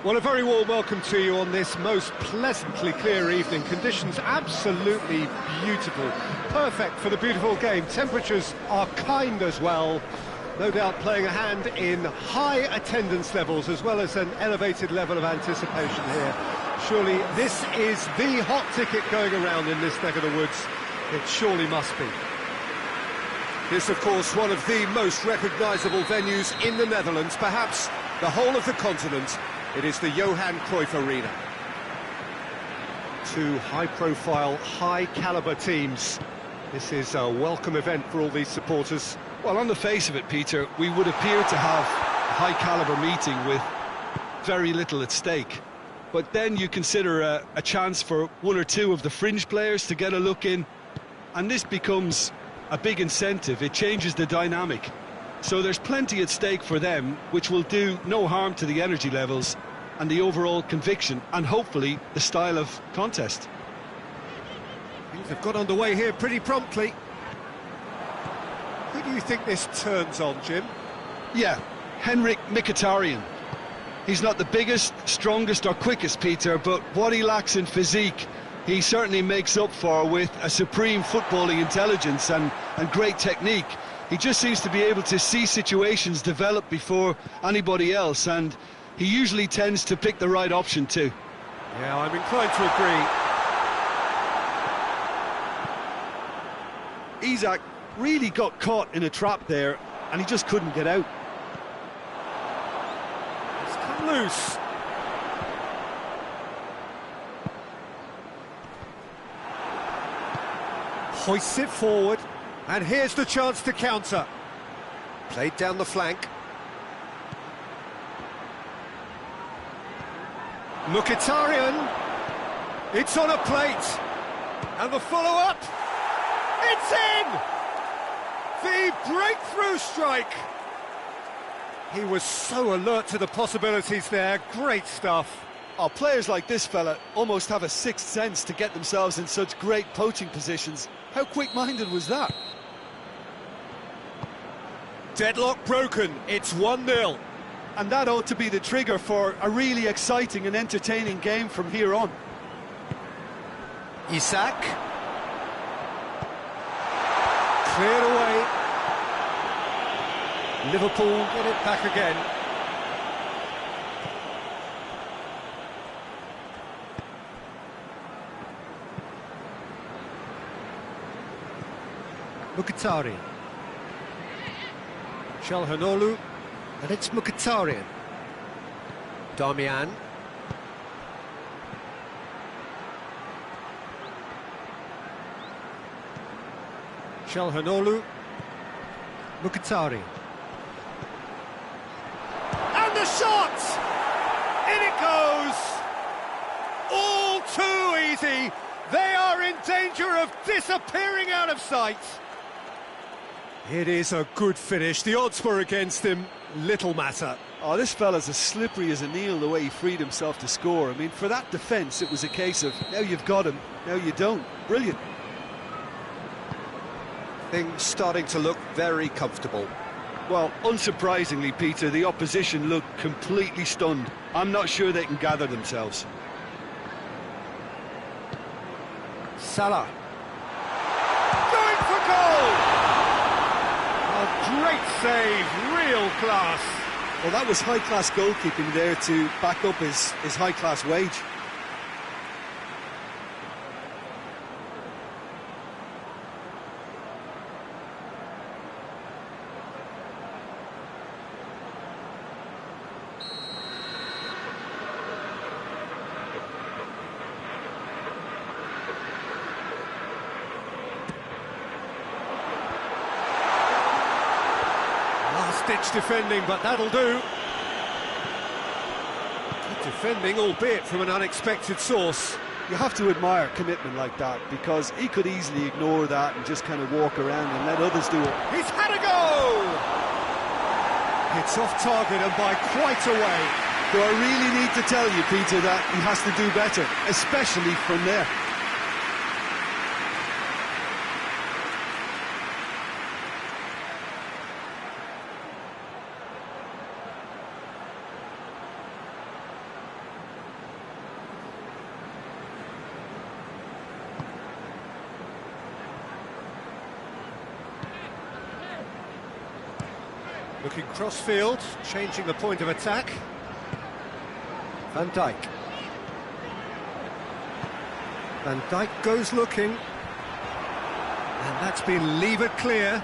Well, a very warm welcome to you on this most pleasantly clear evening. Conditions absolutely beautiful. Perfect for the beautiful game. Temperatures are kind as well. No doubt playing a hand in high attendance levels as well as an elevated level of anticipation here. Surely this is the hot ticket going around in this neck of the woods. It surely must be. This, of course, one of the most recognisable venues in the Netherlands, perhaps the whole of the continent. It is the Johan Cruyff Arena. Two high-profile, high-caliber teams. This is a welcome event for all these supporters. Well, on the face of it, Peter, we would appear to have a high-caliber meeting with very little at stake. But then you consider a chance for one or two of the fringe players to get a look in, and this becomes a big incentive. It changes the dynamic. So there's plenty at stake for them, which will do no harm to the energy levels and the overall conviction, and hopefully the style of contest. Things have got underway here pretty promptly. Who do you think this turns on, Jim? Yeah, Henrik Mkhitaryan. He's not the biggest, strongest or quickest, Peter, but what he lacks in physique, he certainly makes up for with a supreme footballing intelligence and great technique. He just seems to be able to see situations develop before anybody else, and he usually tends to pick the right option too. Yeah, I'm inclined to agree. Isak really got caught in a trap there, and he just couldn't get out. It's come loose. Hoists it forward, and here's the chance to counter. Played down the flank. Mkhitaryan, it's on a plate, and the follow-up, it's in! The breakthrough strike! He was so alert to the possibilities there, great stuff. Oh, players like this fella almost have a sixth sense to get themselves in such great poaching positions. How quick-minded was that? Deadlock broken, it's 1-0. And that ought to be the trigger for a really exciting and entertaining game from here on. Isak. Cleared away. Liverpool get it back again. Mkhitaryan. Çalhanoğlu. And it's Mkhitaryan. Darmian. Çalhanoğlu. Mkhitaryan. And the shot! In it goes! All too easy! They are in danger of disappearing out of sight! It is a good finish. The odds were against him. Little matter. Oh, this fella's as slippery as an eel the way he freed himself to score. I mean, for that defence, it was a case of, now you've got him, now you don't. Brilliant. Things starting to look very comfortable. Well, unsurprisingly, Peter, the opposition looked completely stunned. I'm not sure they can gather themselves. Salah. Going for goal! A great save, real class. Well, that was high-class goalkeeping there to back up his high-class wage. Ditch defending, but that'll do. Good defending, albeit from an unexpected source. You have to admire commitment like that, because he could easily ignore that and just kind of walk around and let others do it. He's had a go! It's off target and by quite a way. So I really need to tell you, Peter, that he has to do better, especially from there. Looking cross-field, changing the point of attack. Van Dijk. Van Dijk goes looking. And that's been levered clear.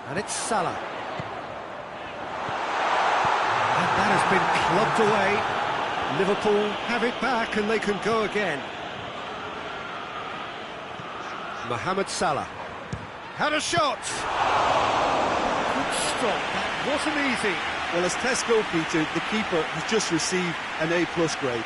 And it's Salah. And that has been clubbed away. Liverpool have it back and they can go again. Mohamed Salah. Had a shot! Good stop, that wasn't easy. Well, as tests go, Peter, the keeper has just received an A+ grade.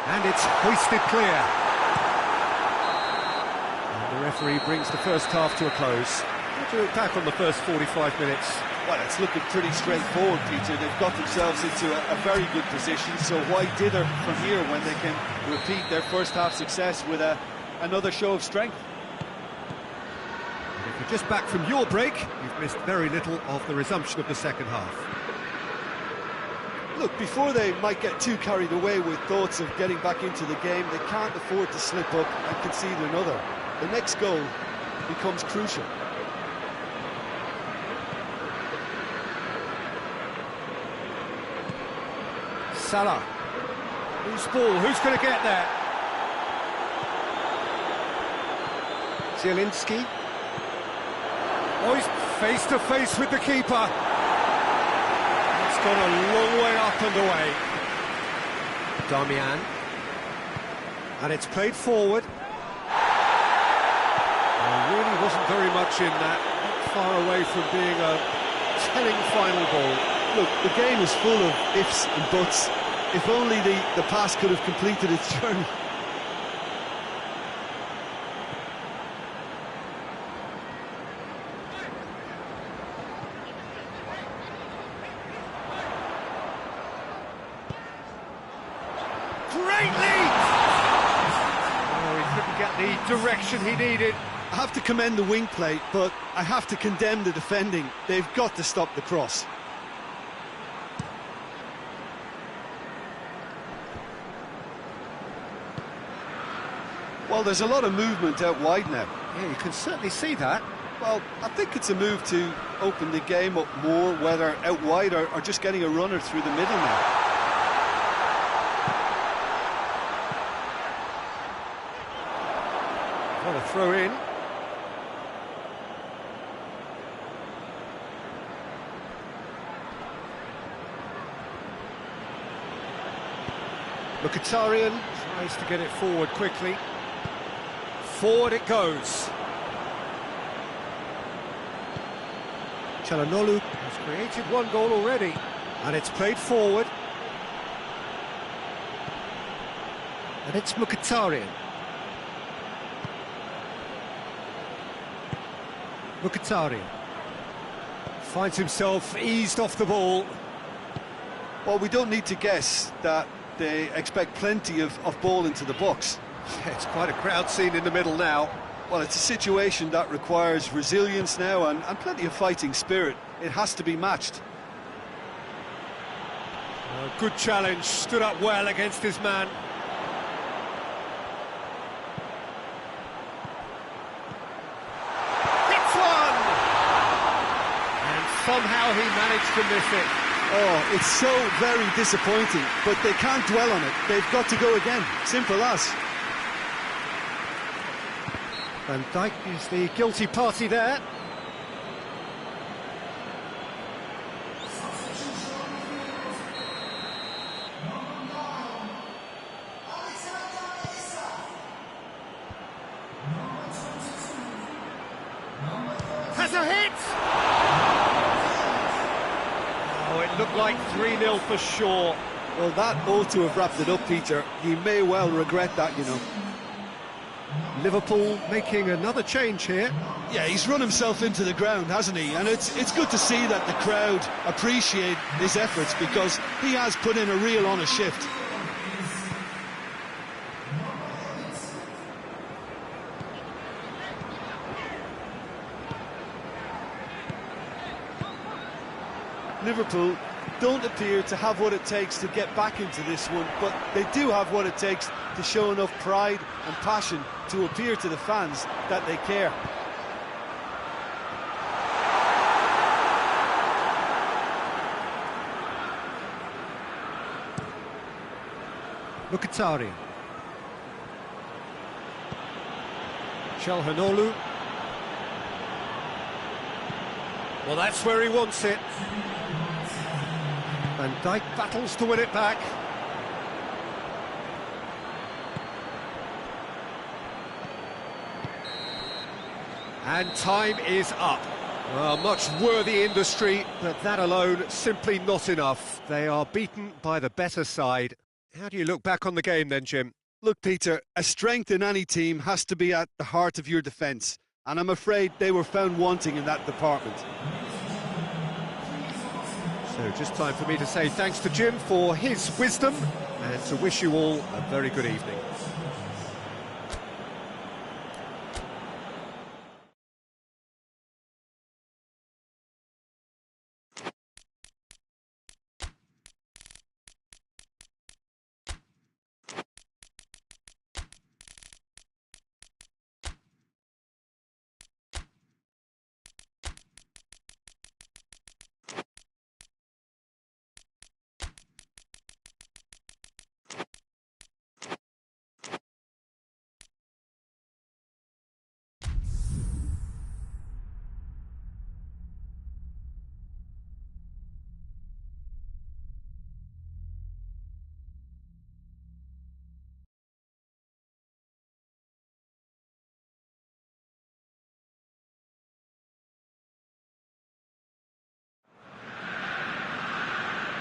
And it's hoisted clear. And the referee brings the first half to a close. How do you look back on the first 45 minutes? Well, it's looking pretty straightforward, Peter. They've got themselves into a very good position, so why dither from here when they can repeat their first half success with another show of strength? And if you're just back from your break, you've missed very little of the resumption of the second half. Look, before they might get too carried away with thoughts of getting back into the game, they can't afford to slip up and concede another. The next goal becomes crucial. Salah. Loose ball, who's going to get there? Zielinski. Oh, he's face to face with the keeper. It's gone a long way up and away. Damian. And it's played forward. There really wasn't very much in that. Not far away from being a telling final ball. Look, the game is full of ifs and buts. If only the pass could have completed its journey. Great lead! Oh, he couldn't get the direction he needed. I have to commend the wing play, but I have to condemn the defending. They've got to stop the cross. Well, there's a lot of movement out wide now. Yeah, you can certainly see that. Well, I think it's a move to open the game up more, whether out wide or just getting a runner through the middle now. What a throw in. Mkhitaryan tries to get it forward quickly. Forward it goes. Çalhanoğlu has created one goal already, and it's played forward. And it's Mkhitaryan. Mkhitaryan finds himself eased off the ball. Well, we don't need to guess that they expect plenty of ball into the box. Yeah, it's quite a crowd scene in the middle now. Well, it's a situation that requires resilience now and plenty of fighting spirit. It has to be matched. Good challenge, stood up well against his man. Hits one! And somehow he managed to miss it. Oh, it's so very disappointing, but they can't dwell on it. They've got to go again. Simple as. Van Dijk is the guilty party there. Has a hit! Oh, it looked like 3-0 for sure. Well, that ought to have wrapped it up, Peter. He may well regret that, you know. Liverpool making another change here. Yeah, he's run himself into the ground, hasn't he? And it's good to see that the crowd appreciate his efforts, because he has put in a real honest shift. Liverpool don't appear to have what it takes to get back into this one, but they do have what it takes to show enough pride and passion to appear to the fans that they care. Mkhitaryan. Çalhanoğlu. Well, that's where he wants it. Van Dijk battles to win it back. And time is up. Well, much worthy industry, but that alone simply not enough. They are beaten by the better side. How do you look back on the game then, Jim? Look, Peter, a strength in any team has to be at the heart of your defence, and I'm afraid they were found wanting in that department. So just time for me to say thanks to Jim for his wisdom and to wish you all a very good evening.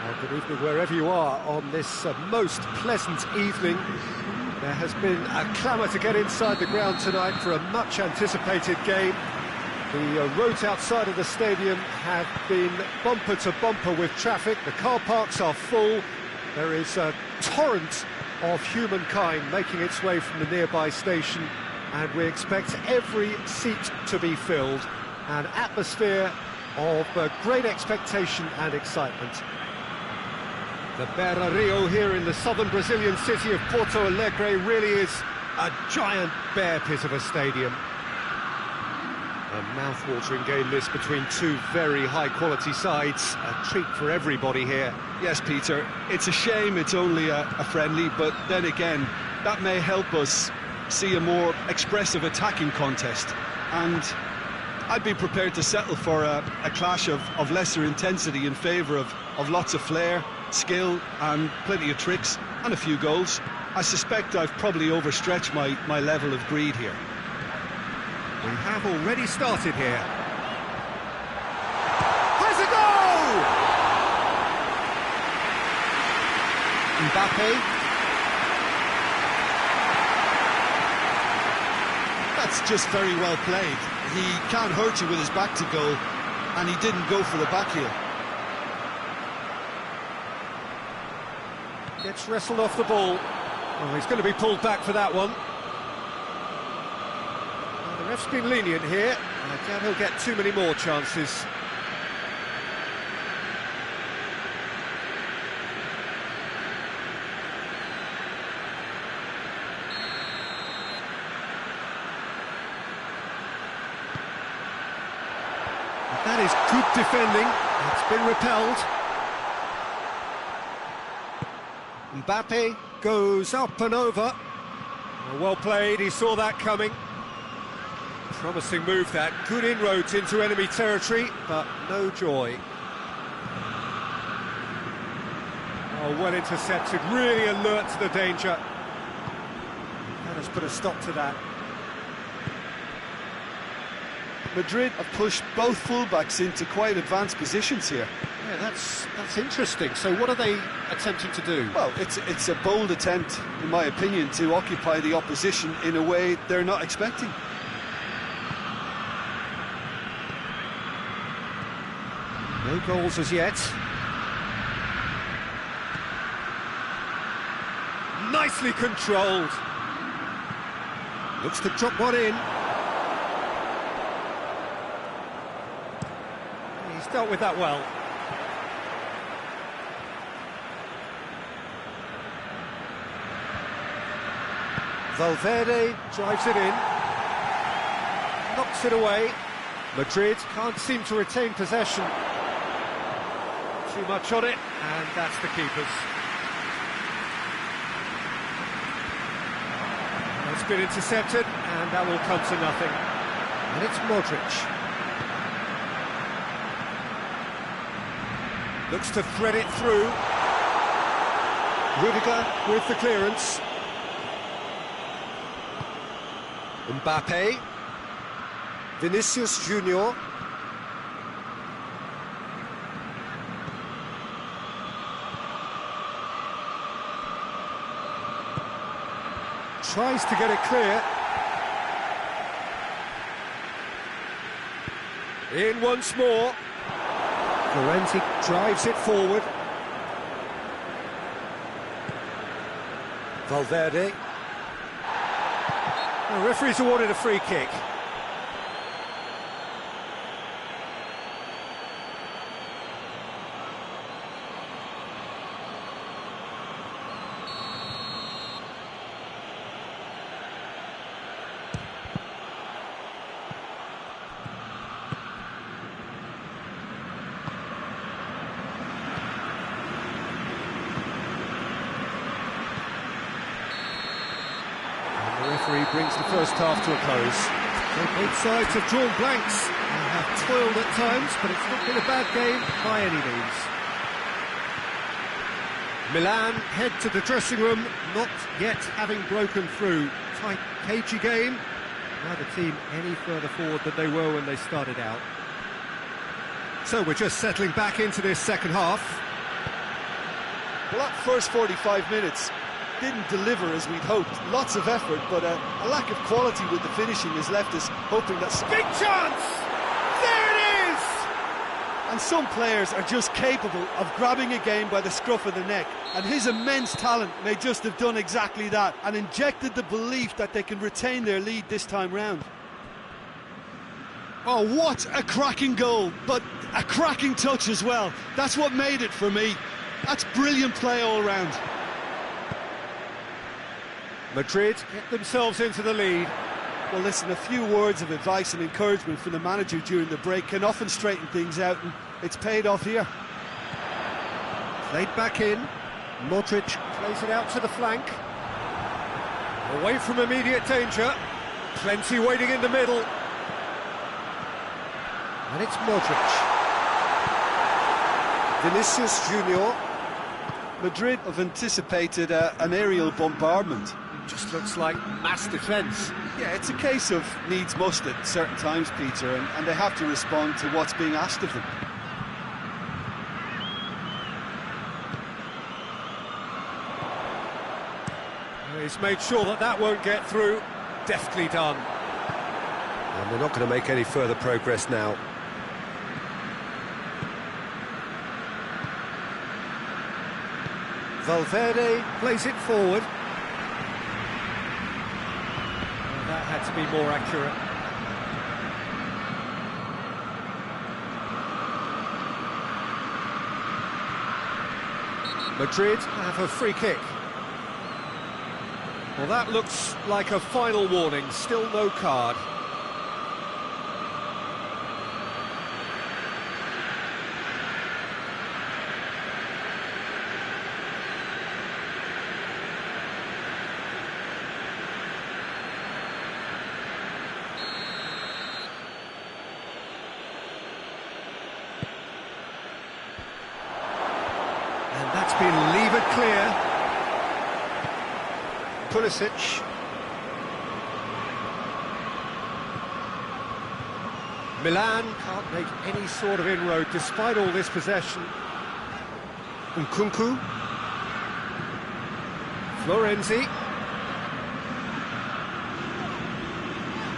Well, good evening wherever you are on this most pleasant evening. There has been a clamour to get inside the ground tonight for a much anticipated game. The roads outside of the stadium have been bumper to bumper with traffic. The car parks are full. There is a torrent of humankind making its way from the nearby station, and we expect every seat to be filled. An atmosphere of great expectation and excitement. The Beira Rio here in the southern Brazilian city of Porto Alegre really is a giant bear pit of a stadium. A mouth-watering game this between two very high-quality sides. A treat for everybody here. Yes, Peter, it's a shame it's only a friendly, but then again, that may help us see a more expressive attacking contest. And I'd be prepared to settle for a clash of lesser intensity in favour of lots of flair, skill and plenty of tricks and a few goals. I suspect I've probably overstretched my level of greed here. We have already started here. Has a goal! Mbappe. That's just very well played. He can't hurt you with his back to goal, and he didn't go for the back heel. Gets wrestled off the ball. Oh, he's going to be pulled back for that one. Well, the ref's been lenient here. I doubt he'll get too many more chances. That is good defending. It's been repelled. Mbappe goes up and over. Well played, he saw that coming. Promising move that. Good inroads into enemy territory, but no joy. Oh, well intercepted, really alert to the danger. That has put a stop to that. Madrid have pushed both fullbacks into quite advanced positions here. Yeah, that's interesting. So what are they attempting to do? Well, it's a bold attempt, in my opinion, to occupy the opposition in a way they're not expecting. No goals as yet. Nicely controlled. Looks to drop one in. He's dealt with that well. Valverde drives it in. Knocks it away. Madrid can't seem to retain possession. Too much on it, and that's the keeper's. It's been intercepted, and that will come to nothing. And it's Modric. Looks to thread it through. Rudiger with the clearance. Mbappe. Vinicius Junior. Tries to get it clear. In once more. Llorente drives it forward. Valverde. The referee's awarded a free kick. The referee brings the first half to a close. So both sides have drawn blanks and have toiled at times, but it's not been a bad game by any means. Milan head to the dressing room, not yet having broken through. Tight, cagey game. Neither team any further forward than they were when they started out. So we're just settling back into this second half. Well, that first 45 minutes didn't deliver as we'd hoped. Lots of effort, but a lack of quality with the finishing has left us hoping that... Big chance! There it is! And some players are just capable of grabbing a game by the scruff of the neck, and his immense talent may just have done exactly that and injected the belief that they can retain their lead this time round. Oh, what a cracking goal, but a cracking touch as well. That's what made it for me. That's brilliant play all round. Madrid get themselves into the lead. Well, listen, a few words of advice and encouragement from the manager during the break can often straighten things out, and it's paid off here. Played back in. Modric plays it out to the flank. Away from immediate danger. Plenty waiting in the middle. And it's Modric. Vinicius Junior. Madrid have anticipated an aerial bombardment. Just looks like mass defence. Yeah, it's a case of needs must at certain times, Peter, and they have to respond to what's being asked of them. He's made sure that that won't get through. Deftly done. And they're not going to make any further progress now. Valverde plays it forward. That had to be more accurate. Madrid have a free kick. Well, that looks like a final warning. Still no card. That's been levered clear. Pulisic. Milan can't make any sort of inroad despite all this possession. Nkunku. Florenzi.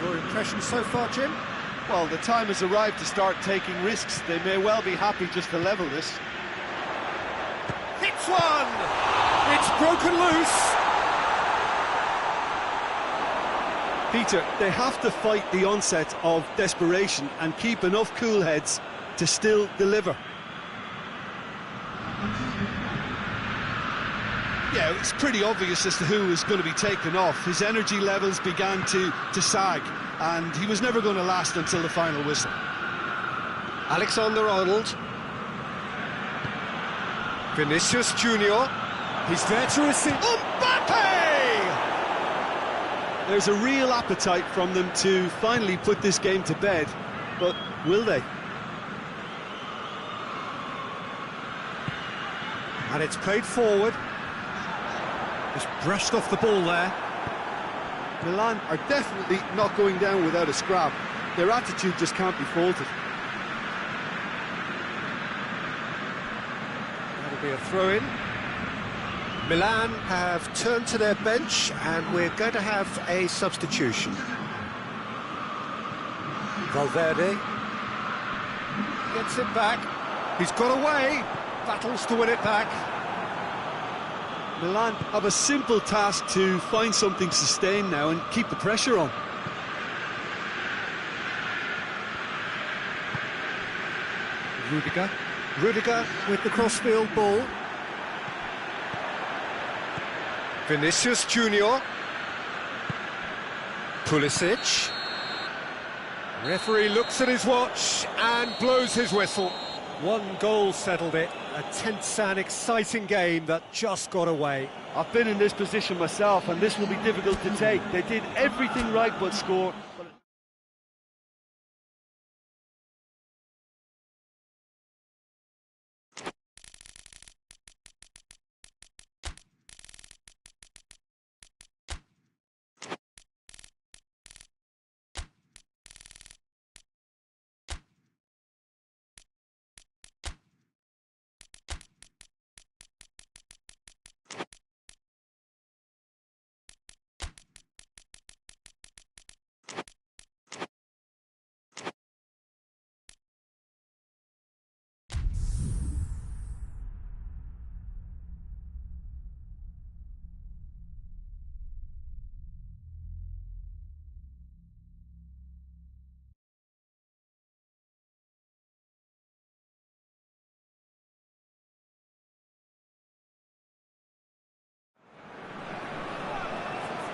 Your impression so far, Jim? Well, the time has arrived to start taking risks. They may well be happy just to level this. Hits one! It's broken loose! Peter, they have to fight the onset of desperation and keep enough cool heads to still deliver. Yeah, it's pretty obvious as to who was going to be taken off. His energy levels began to sag, and he was never going to last until the final whistle. Alexander-Arnold. Vinicius Junior. He's there to receive. Mbappe! There's a real appetite from them to finally put this game to bed, but will they? And it's played forward. Just brushed off the ball there. Milan are definitely not going down without a scrap. Their attitude just can't be faulted. That'll be a throw-in. Milan have turned to their bench, and we're going to have a substitution. Valverde gets it back. He's got away. Battles to win it back. Milan have a simple task to find something sustained now and keep the pressure on. Rudiger with the crossfield ball. Vinicius Junior. Pulisic. Referee looks at his watch and blows his whistle. One goal settled it. A tense and exciting game that just got away. I've been in this position myself, and this will be difficult to take. They did everything right but score.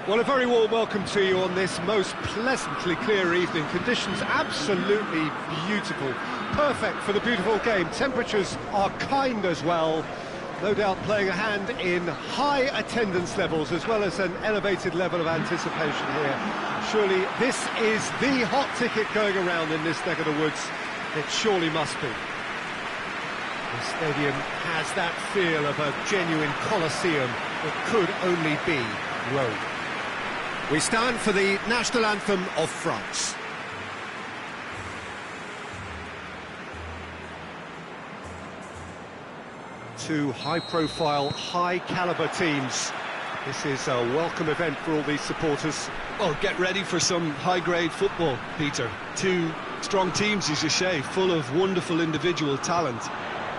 Well, a very warm welcome to you on this most pleasantly clear evening. Conditions absolutely beautiful. Perfect for the beautiful game. Temperatures are kind as well. No doubt playing a hand in high attendance levels as well as an elevated level of anticipation here. Surely this is the hot ticket going around in this neck of the woods. It surely must be. The stadium has that feel of a genuine Colosseum that could only be Rome. We stand for the national anthem of France. Two high-profile, high-caliber teams. This is a welcome event for all these supporters. Well, get ready for some high-grade football, Peter. Two strong teams, as you say, full of wonderful individual talent.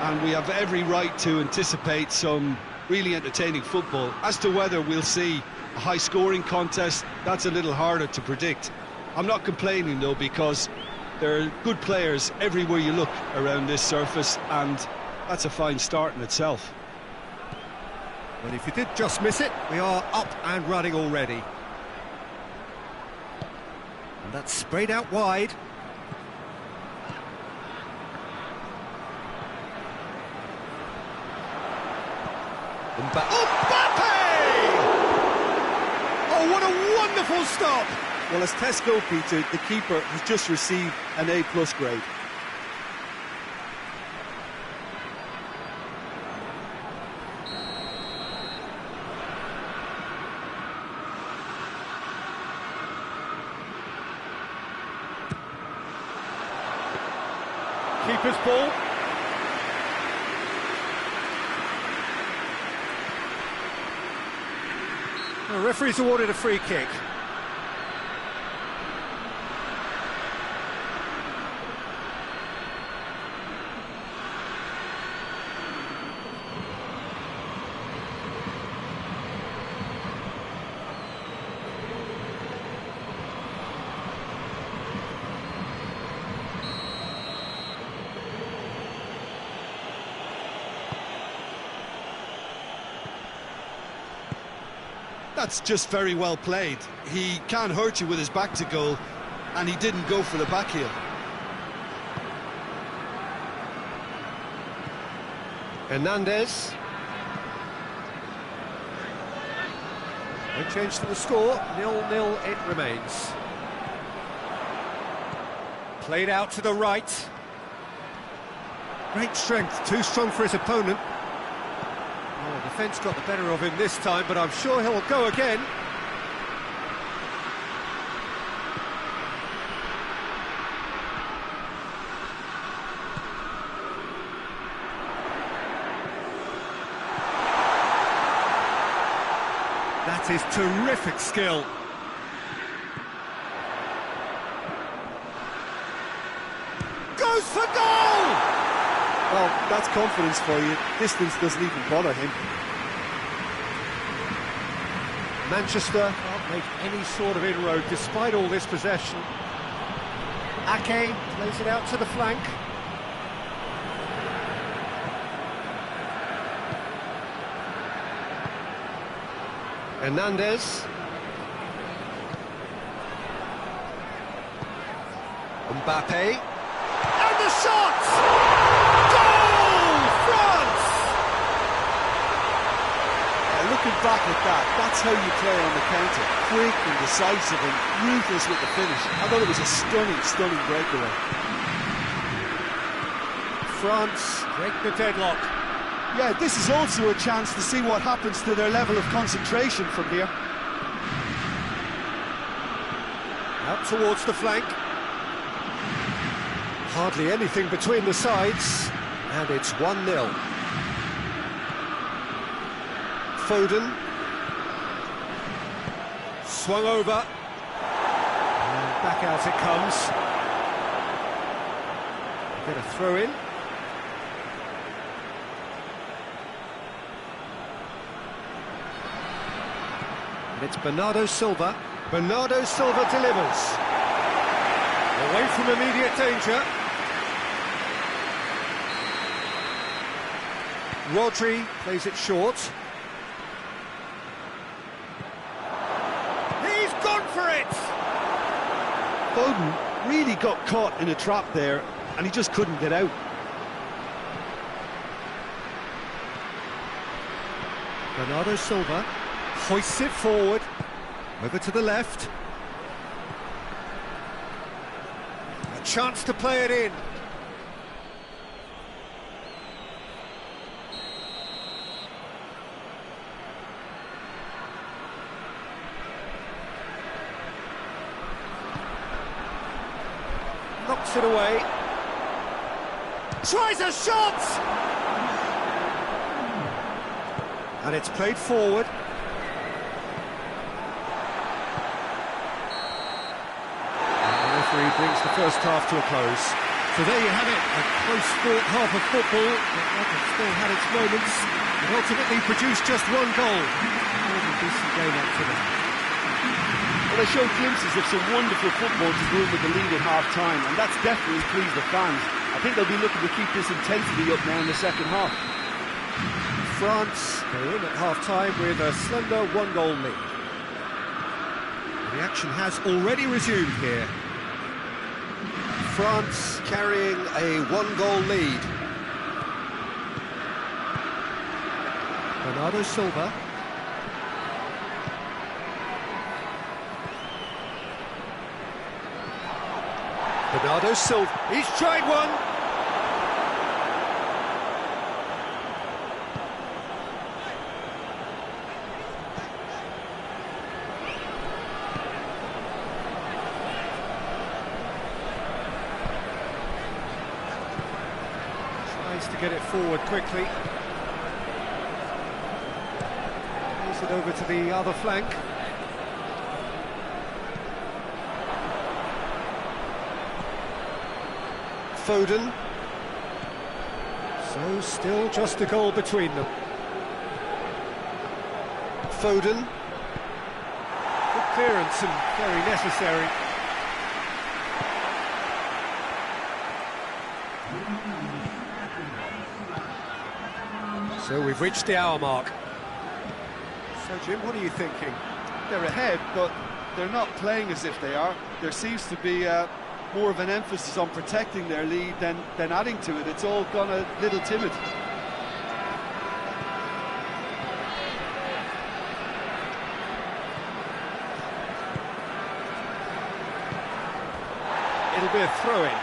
And we have every right to anticipate some really entertaining football. As to whether we'll see a high-scoring contest, that's a little harder to predict. I'm not complaining, though, because there are good players everywhere you look around this surface, and that's a fine start in itself. Well, if you did just miss it, we are up and running already. And that's sprayed out wide. Mbappe! Oh, what a wonderful stop! Well, as tests go, Peter, the keeper has just received an A+ grade. Keeper's ball. The referee's awarded a free kick. That's just very well played. He can't hurt you with his back to goal, and he didn't go for the back heel. Hernandez. No change to the score, 0-0 it remains. Played out to the right. Great strength, too strong for his opponent. Oh, defence got the better of him this time, but I'm sure he'll go again. That is terrific skill. Goes for goal! Well, that's confidence for you. Distance doesn't even bother him. Manchester can't make any sort of inroad despite all this possession. Ake plays it out to the flank. Hernandez. Mbappe. And the shot! Goal! France! Looking back at that, that's how you play on the counter. Quick and decisive and ruthless with the finish. I thought it was a stunning breakaway. France break the deadlock. Yeah, this is also a chance to see what happens to their level of concentration from here. Out towards the flank. Hardly anything between the sides, and it's 1-0. Foden. Swung over. And back out it comes. Get a throw in. And it's Bernardo Silva. Bernardo Silva delivers. Away from immediate danger. Rodri plays it short. He's gone for it! Foden really got caught in a trap there, and he just couldn't get out. Bernardo Silva hoists it forward, over to the left. A chance to play it in. Knocks it away. Tries a shot! And it's played forward. Referee brings the first half to a close. So there you have it, a close-fought half of football that still had its moments, and ultimately produced just one goal. A decent game up to that. Well, they showed glimpses of some wonderful football to go in with the lead at half-time, and that's definitely pleased the fans. I think they'll be looking to keep this intensity up now in the second half. France go in at half-time with a slender one-goal lead. The action has already resumed here. France carrying a one-goal lead. Bernardo Silva. Bernardo Silva. He's tried one. Needs to get it forward quickly. Moves it over to the other flank. Foden. So still just a goal between them. Foden. Good clearance and very necessary. So we've reached the hour mark. So Jim, what are you thinking? They're ahead, but they're not playing as if they are. There seems to be more of an emphasis on protecting their lead than adding to it. It's all gone a little timid. It'll be a throw-in.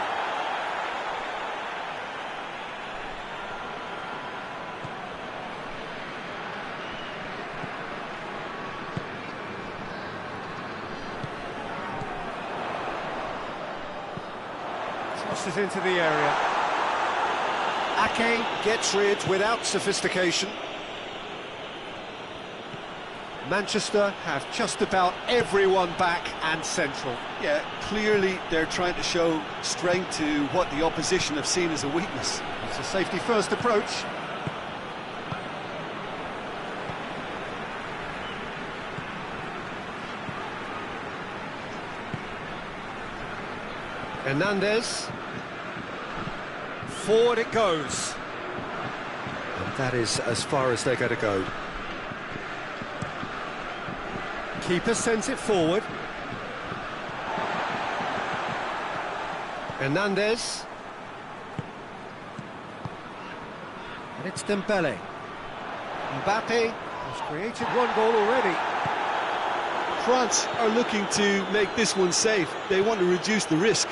Tosses into the area. Ake gets rid without sophistication. Manchester have just about everyone back and central. Yeah, clearly they're trying to show strength to what the opposition have seen as a weakness. It's a safety-first approach. Hernandez. Forward it goes. And that is as far as they're going to go. Keeper sends it forward. Hernandez. And it's Dembele. Mbappe has created one goal already. France are looking to make this one safe. They want to reduce the risk.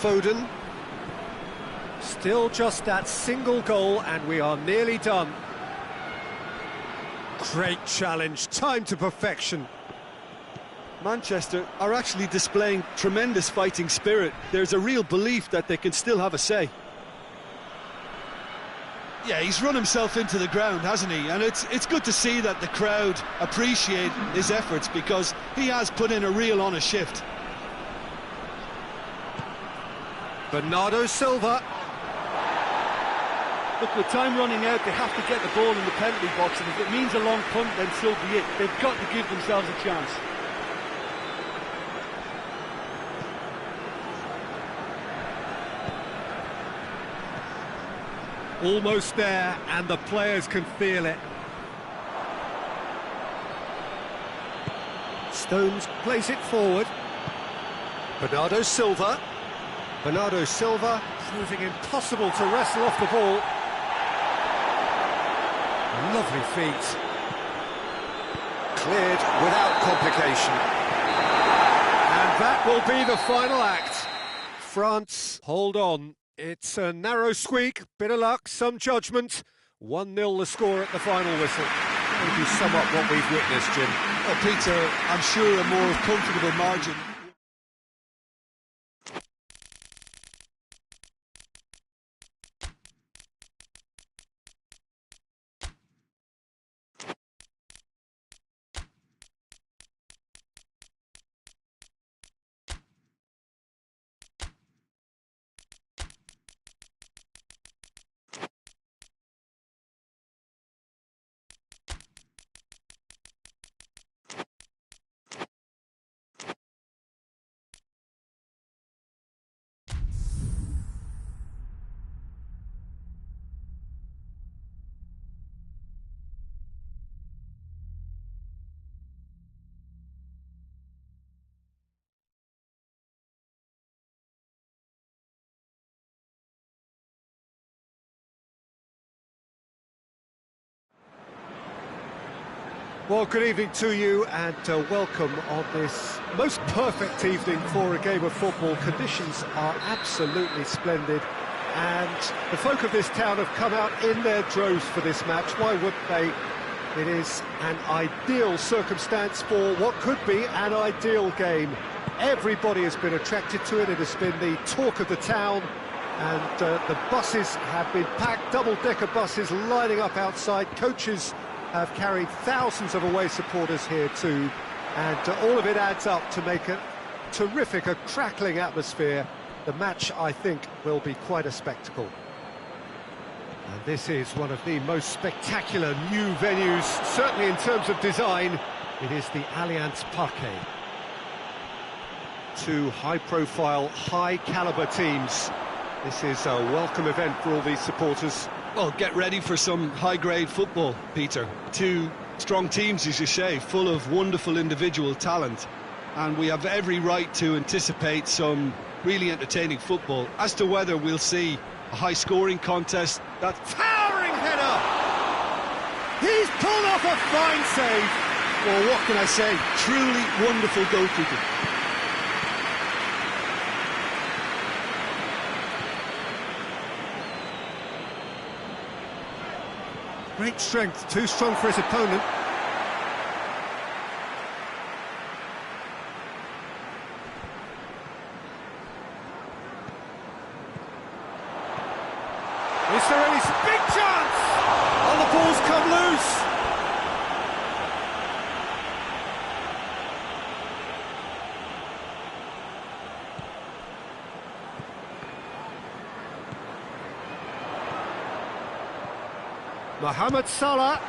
Foden. Still just that single goal and we are nearly done. Great challenge, time to perfection. Manchester are actually displaying tremendous fighting spirit. There's a real belief that they can still have a say. Yeah, he's run himself into the ground, hasn't he? And it's good to see that the crowd appreciate his efforts because he has put in a real honest shift. Bernardo Silva. Look, with time running out, they have to get the ball in the penalty box, and if it means a long punt, then so be it. They've got to give themselves a chance. Almost there, and the players can feel it. Stones plays it forward. Bernardo Silva. Bernardo Silva proving impossible to wrestle off the ball. Lovely feet. Cleared without complication. And that will be the final act. France hold on. It's a narrow squeak, bit of luck, some judgment. 1-0 the score at the final whistle. Maybe sum up what we've witnessed, Jim. Well, Peter, I'm sure a more comfortable margin. Well, good evening to you and welcome on this most perfect evening for a game of football. Conditions are absolutely splendid and the folk of this town have come out in their droves for this match. Why wouldn't they? It is an ideal circumstance for what could be an ideal game. Everybody has been attracted to it. It has been the talk of the town, and the buses have been packed, double-decker buses lining up outside. Coaches have carried thousands of away supporters here too, and all of it adds up to make a terrific, a crackling atmosphere. The match, I think, will be quite a spectacle. And this is one of the most spectacular new venues, certainly in terms of design. It is the Allianz Parque. Two high-profile, high-caliber teams. This is a welcome event for all these supporters. Well, get ready for some high-grade football, Peter. Two strong teams, as you say, full of wonderful individual talent. And we have every right to anticipate some really entertaining football. As to whether we'll see a high-scoring contest, that towering header! He's pulled off a fine save! Well, what can I say? Truly wonderful goalkeeping. Great strength, too strong for his opponent. Is there any big chance? Oh, the ball's come loose. Mohamed Salah.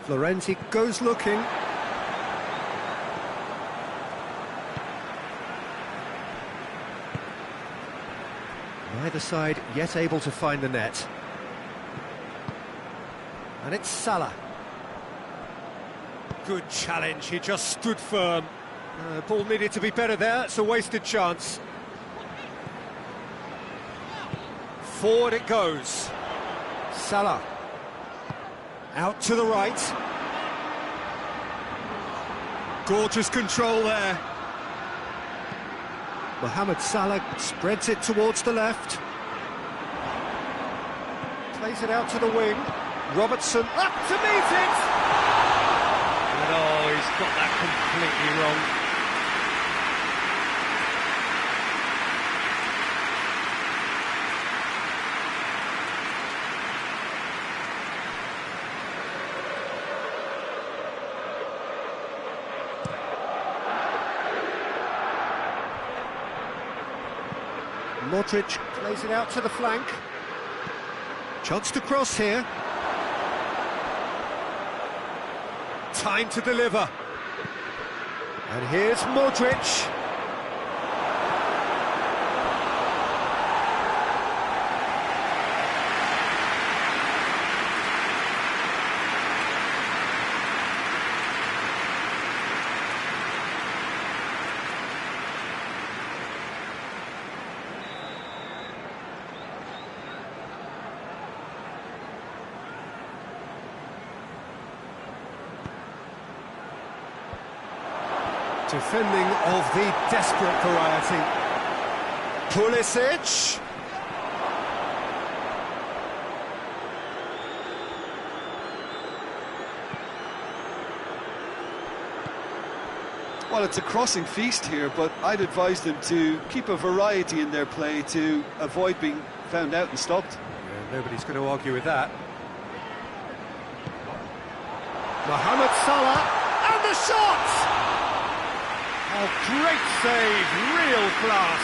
Florenzi goes looking. Neither side yet able to find the net. And it's Salah. Good challenge, he just stood firm. Ball needed to be better there, it's a wasted chance. Forward it goes. Salah. Out to the right. Gorgeous control there. Mohamed Salah spreads it towards the left. Plays it out to the wing. Robertson up to meet it! And oh, he's got that completely wrong. Modric plays it out to the flank. Chance to cross here. Time to deliver. And here's Modric. Defending of the desperate variety. Pulisic. Well, it's a crossing feast here, but I'd advise them to keep a variety in their play to avoid being found out and stopped. Yeah, nobody's going to argue with that. Mohamed Salah, and the shot! Oh, great save, real class.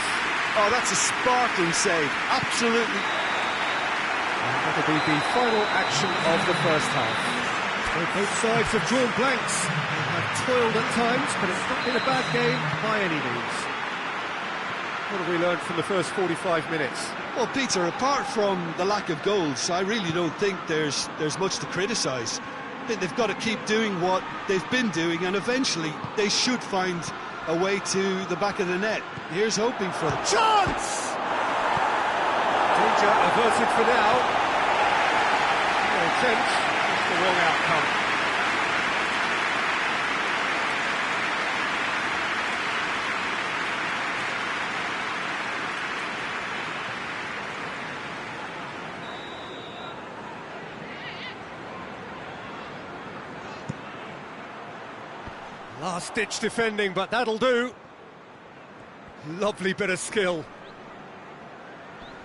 Oh, that's a sparkling save, absolutely. And that'll be the final action of the first half. So both sides have drawn blanks. They have toiled at times, but it's not been a bad game by any means. What have we learned from the first 45 minutes? Well, Peter, apart from the lack of goals, I really don't think there's much to criticise. They've got to keep doing what they've been doing, and eventually they should find a way to the back of the net. Here's hoping for them. Chance! Danger averted for now. No attempt, just the wrong outcome. Last-ditch defending, but that'll do. Lovely bit of skill.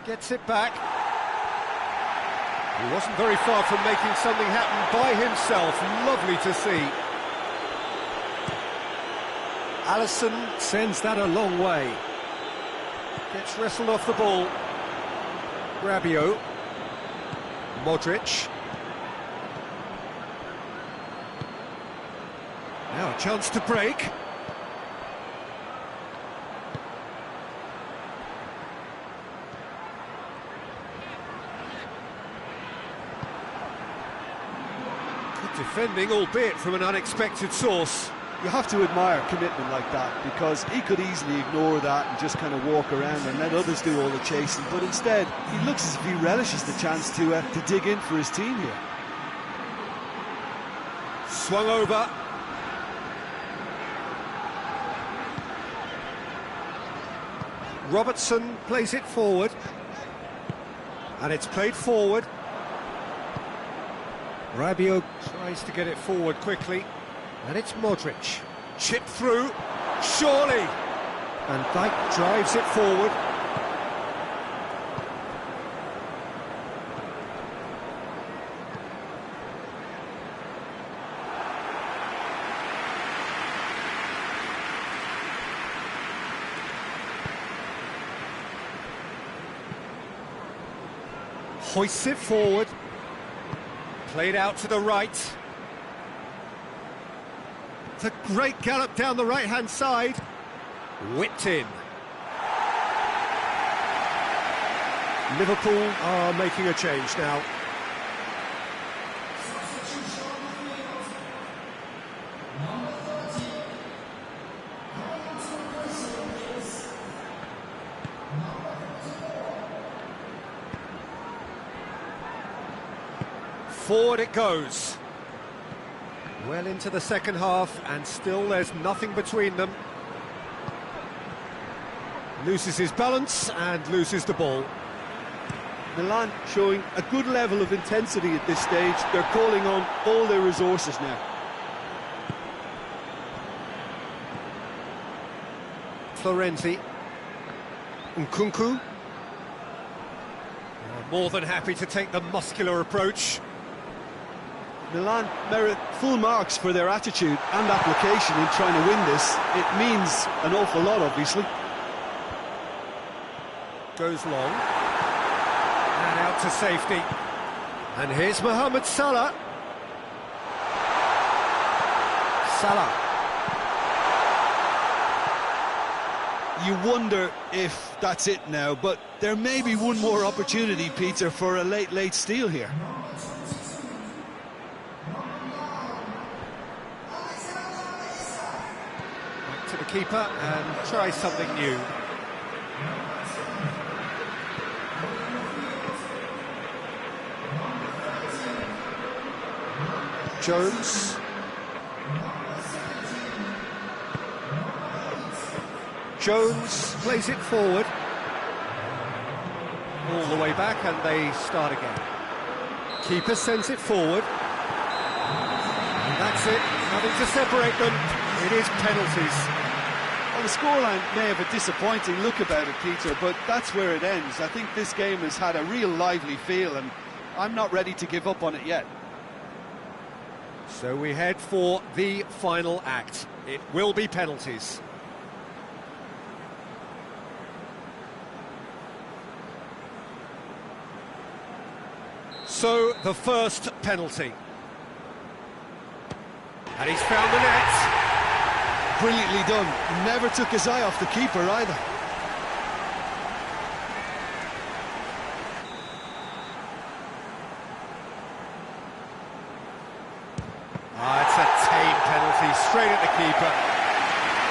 Gets it back. He wasn't very far from making something happen by himself. Lovely to see. Alisson sends that a long way. Gets wrestled off the ball. Rabiot. Modric. Now a chance to break. Good defending, albeit from an unexpected source. You have to admire commitment like that, because he could easily ignore that and just kind of walk around and let others do all the chasing, but instead he looks as if he relishes the chance to dig in for his team here. Swung over. Robertson plays it forward, and it's played forward. Rabiot tries to get it forward quickly, and it's Modric. Chip through, surely! And Dijk drives it forward. Hoists it forward. Played out to the right. It's a great gallop down the right-hand side. Whipped in. Liverpool are making a change now. Forward it goes. Well into the second half, and still there's nothing between them. Loses his balance and loses the ball. Milan showing a good level of intensity at this stage. They're calling on all their resources now. Florenzi. Nkunku. More than happy to take the muscular approach. Milan merit full marks for their attitude and application in trying to win this. It means an awful lot, obviously. Goes long. And out to safety. And here's Mohamed Salah. Salah. You wonder if that's it now, but there may be one more opportunity, Peter, for a late steal here. To the keeper and try something new. Jones. Jones plays it forward. All the way back, and they start again. Keeper sends it forward. And that's it. Nothing to separate them. It is penalties. Well, the scoreline may have a disappointing look about it, Peter, but that's where it ends. I think this game has had a real lively feel, and I'm not ready to give up on it yet. So we head for the final act. It will be penalties. So, the first penalty. And he's found the net. Brilliantly done. Never took his eye off the keeper either. It's a tame penalty, straight at the keeper.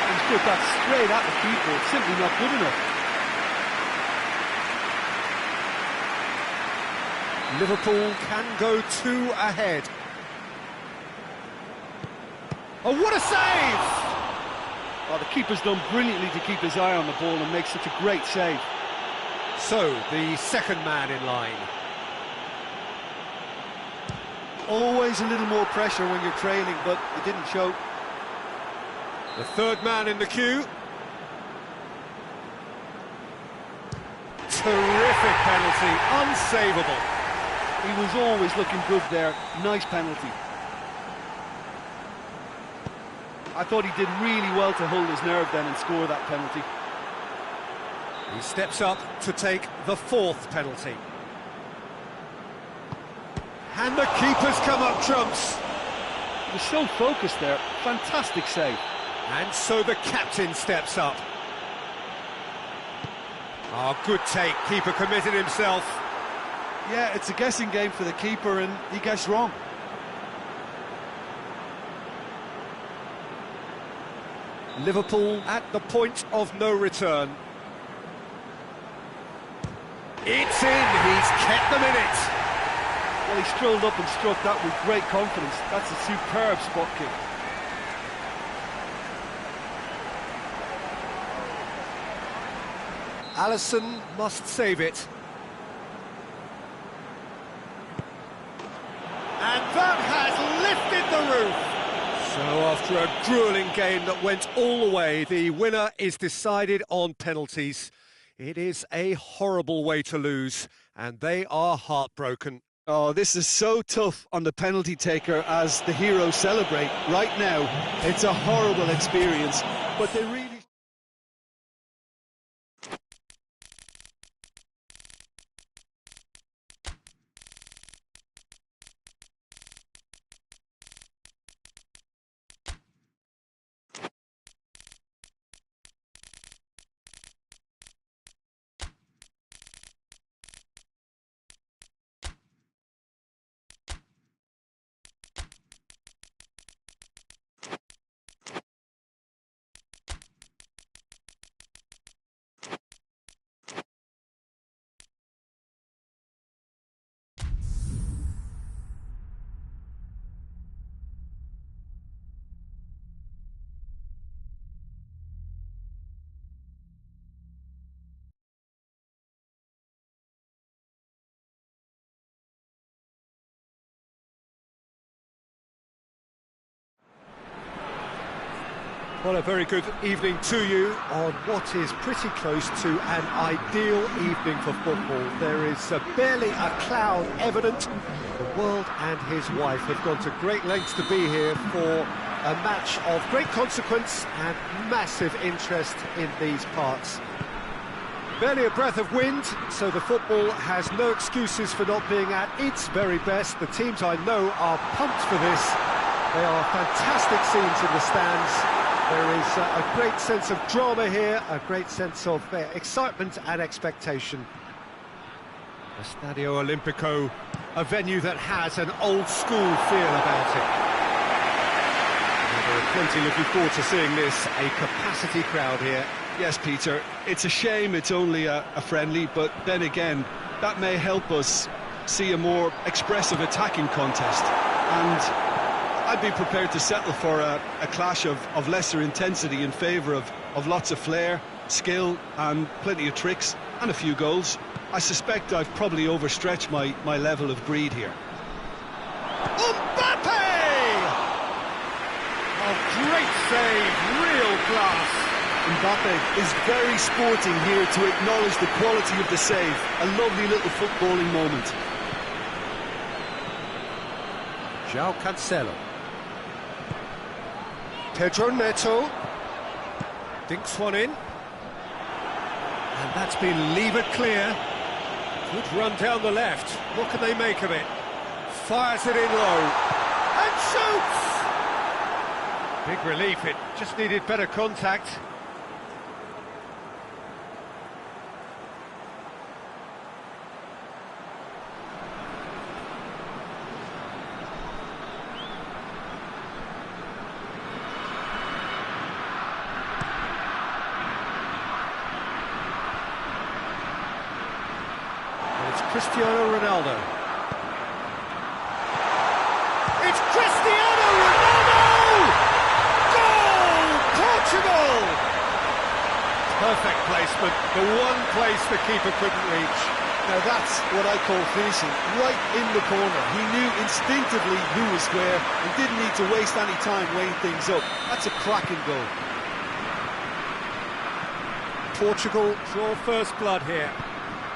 He's put that straight at the keeper. It's simply not good enough. Liverpool can go 2 ahead. Oh, what a save! Oh, the keeper's done brilliantly to keep his eye on the ball and make such a great save. So, the second man in line. Always a little more pressure when you're trailing, but it didn't show. The third man in the queue. Terrific penalty, unsavable. He was always looking good there. Nice penalty. I thought he did really well to hold his nerve then and score that penalty. He steps up to take the fourth penalty. And the keeper's come up trumps. He was so focused there. Fantastic save. And so the captain steps up. Oh, good take. Keeper committed himself. Yeah, it's a guessing game for the keeper and he guessed wrong. Liverpool at the point of no return. It's in, he's kept them in it. Well, he strolled up and struck that with great confidence. That's a superb spot kick. Alisson must save it. And that has lifted the roof. So after a gruelling game that went all the way, the winner is decided on penalties. It is a horrible way to lose, and they are heartbroken. Oh, this is so tough on the penalty taker as the heroes celebrate. Right now, it's a horrible experience, but they really... Well, a very good evening to you on what is pretty close to an ideal evening for football. There is barely a cloud evident. The world and his wife have gone to great lengths to be here for a match of great consequence and massive interest in these parts. Barely a breath of wind, so the football has no excuses for not being at its very best. The teams I know are pumped for this. They are fantastic scenes in the stands. There is a great sense of drama here, a great sense of excitement and expectation. Estadio Olimpico, a venue that has an old-school feel about it. And there are plenty looking forward to seeing this, a capacity crowd here. Yes, Peter, it's a shame it's only a friendly, but then again, that may help us see a more expressive attacking contest. And I'd be prepared to settle for a clash of lesser intensity in favour of lots of flair, skill and plenty of tricks and a few goals. I suspect I've probably overstretched my level of greed here. Mbappe! Oh, great save, real class. Mbappe is very sporting here to acknowledge the quality of the save. A lovely little footballing moment. João Cancelo. Pedro Neto dinks one in, and that's been levered clear. Good run down the left. What can they make of it? Fires it in low and shoots. Big relief. It just needed better contact. Cristiano Ronaldo. It's Cristiano Ronaldo! Goal! Portugal! Perfect placement, the one place the keeper couldn't reach. Now that's what I call finishing, right in the corner. He knew instinctively who was where and didn't need to waste any time weighing things up. That's a cracking goal. Portugal draw first blood here.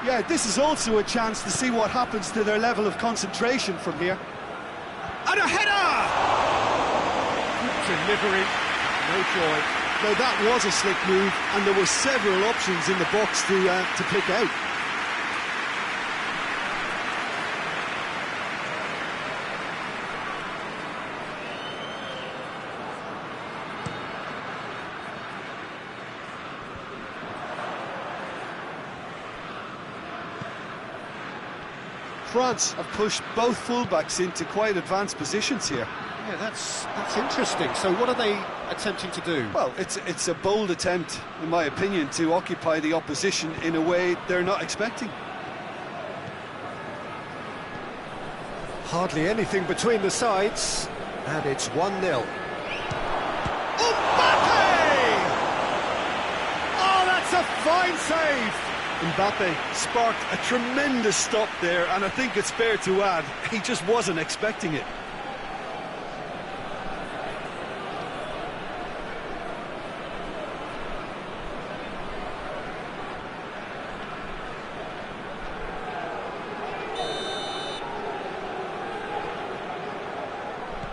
Yeah, this is also a chance to see what happens to their level of concentration from here. And a header! Delivery, no joy. Now that was a slick move, and there were several options in the box to pick out. France have pushed both fullbacks into quite advanced positions here. Yeah, that's interesting. So what are they attempting to do? Well, it's a bold attempt, in my opinion, to occupy the opposition in a way they're not expecting. Hardly anything between the sides, and it's 1-0. Mbappe! Oh, that's a fine save! Mbappe sparked a tremendous stop there, and I think it's fair to add, he just wasn't expecting it.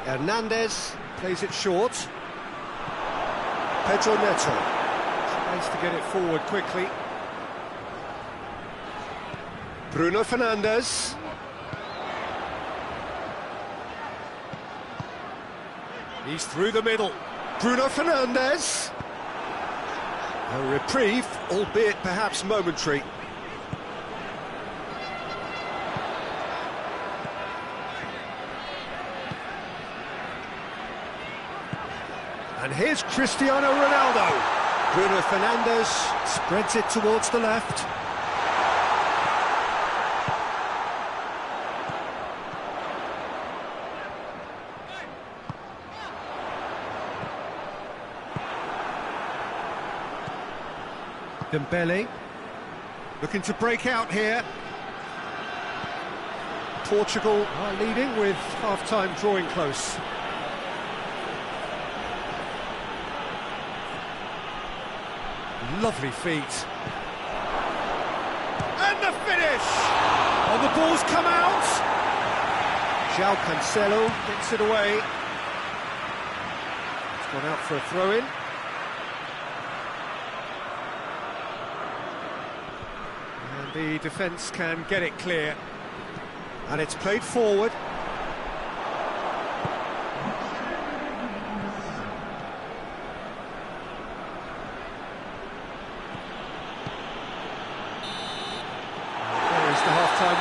Hernandez plays it short. Pedro Neto tries to get it forward quickly. Bruno Fernandes. He's through the middle. Bruno Fernandes. A reprieve, albeit perhaps momentary. And here's Cristiano Ronaldo. Bruno Fernandes spreads it towards the left. Dembele looking to break out here. Portugal are leading with half-time drawing close. Lovely feet. And the finish! Oh, the ball's come out! João Cancelo gets it away. It's gone out for a throw-in. And the defence can get it clear. And it's played forward.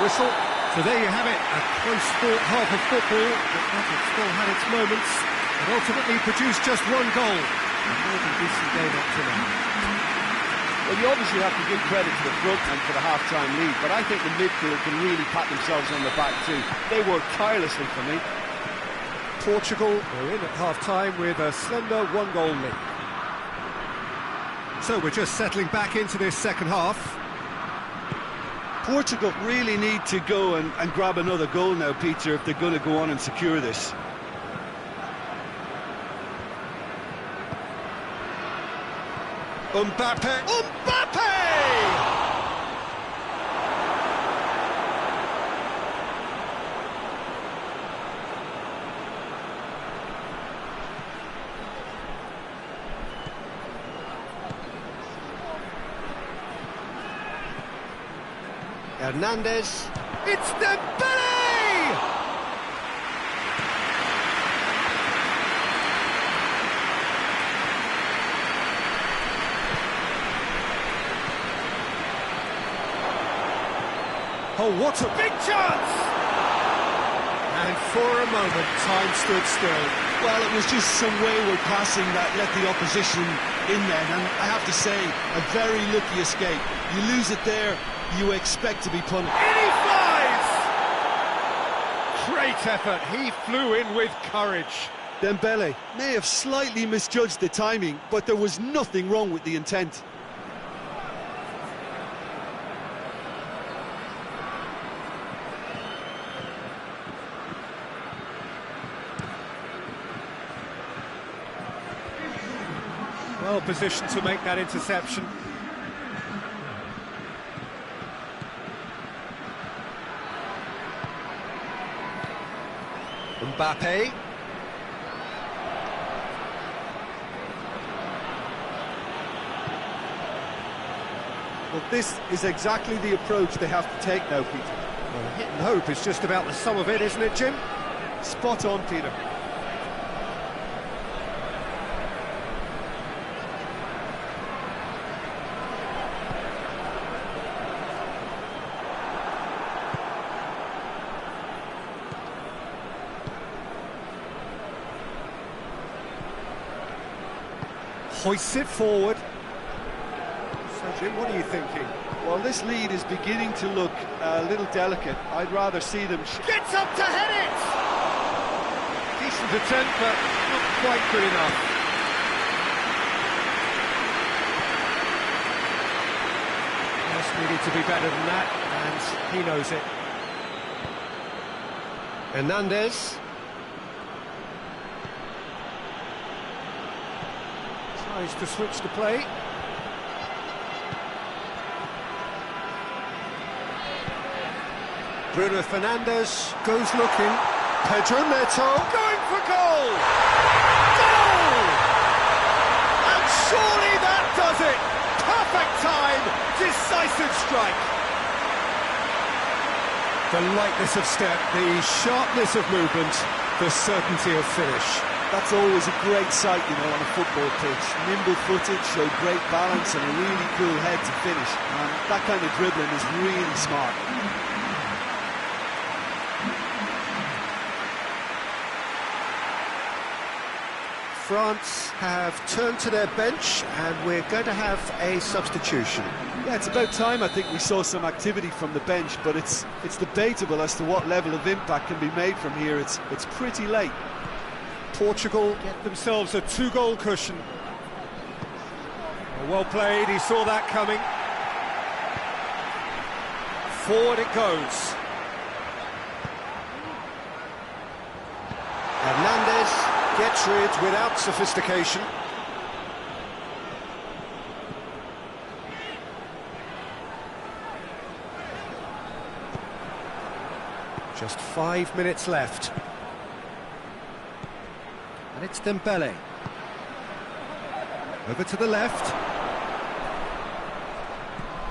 Whistle. So there you have it, a close-fought half of football, but that still had its moments, and ultimately produced just one goal. A more than decent game up to now. Well, you obviously have to give credit to the front and for the half-time lead, but I think the midfield can really pat themselves on the back too. They worked tirelessly for me. Portugal are in at half-time with a slender one-goal lead. So we're just settling back into this second half. Portugal really need to go and grab another goal now, Peter, if they're going to go on and secure this. Mbappe! Mbappe! Hernandez, it's Dembele! Oh, what a big chance! And for a moment, time stood still. Well, it was just some wayward passing that let the opposition in then, and I have to say, a very lucky escape. You lose it there, you expect to be punished. In he flies! Great effort, he flew in with courage. Dembele may have slightly misjudged the timing, but there was nothing wrong with the intent. Well positioned to make that interception. Mbappe. Well, this is exactly the approach they have to take now, Peter. Well, hit and hope is just about the sum of it, isn't it, Jim? Spot on, Peter. Hoists it forward. So, Jim, what are you thinking? Well, this lead is beginning to look a little delicate. I'd rather see them... Gets up to head it! Decent attempt, but not quite good enough. Just needed to be better than that, and he knows it. Hernandez. Tries to switch the play. Bruno Fernandes goes looking. Pedro Neto going for goal! Goal! And surely that does it! Perfect time, decisive strike. The lightness of step, the sharpness of movement, the certainty of finish. That's always a great sight, you know, on a football pitch. Nimble-footed, showed great balance and a really cool head to finish. And that kind of dribbling is really smart. France have turned to their bench and we're going to have a substitution. Yeah, it's about time I think we saw some activity from the bench, but it's debatable as to what level of impact can be made from here. It's pretty late. Portugal get themselves a 2-goal cushion. Well played, he saw that coming. Forward it goes. Hernandez gets rid without sophistication. Just 5 minutes left. And it's Dembele. Over to the left.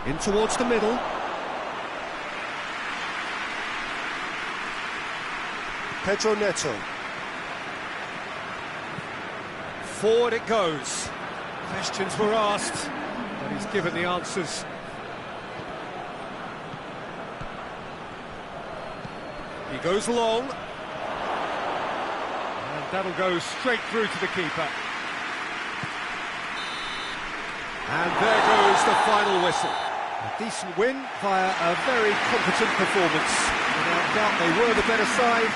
In towards the middle. Pedro Neto. Forward it goes. Questions were asked, but he's given the answers. He goes long. And that'll go straight through to the keeper. And there goes the final whistle. A decent win via a very competent performance. Without doubt they were the better side.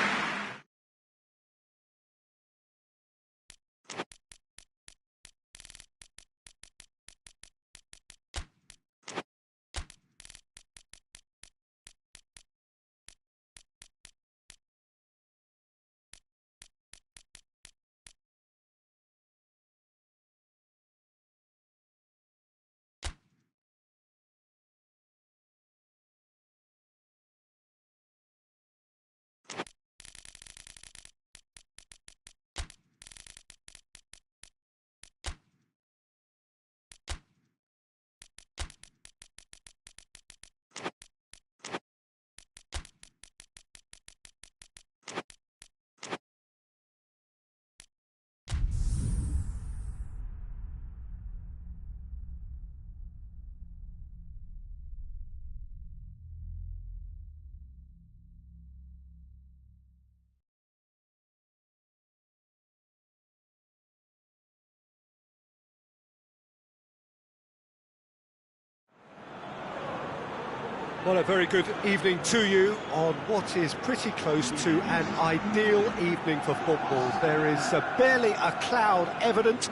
Well, a very good evening to you on what is pretty close to an ideal evening for football. There is barely a cloud evident.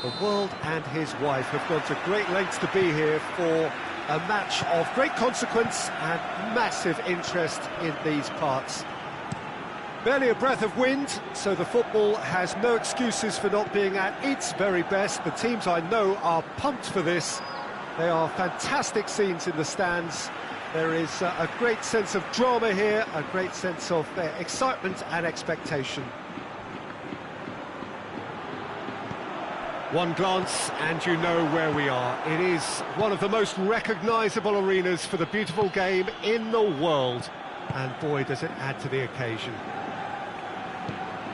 The world and his wife have gone to great lengths to be here for a match of great consequence and massive interest in these parts. Barely a breath of wind, so the football has no excuses for not being at its very best. The teams I know are pumped for this. They are fantastic scenes in the stands. There is a great sense of drama here, a great sense of excitement and expectation. One glance and you know where we are. It is one of the most recognisable arenas for the beautiful game in the world. And boy, does it add to the occasion.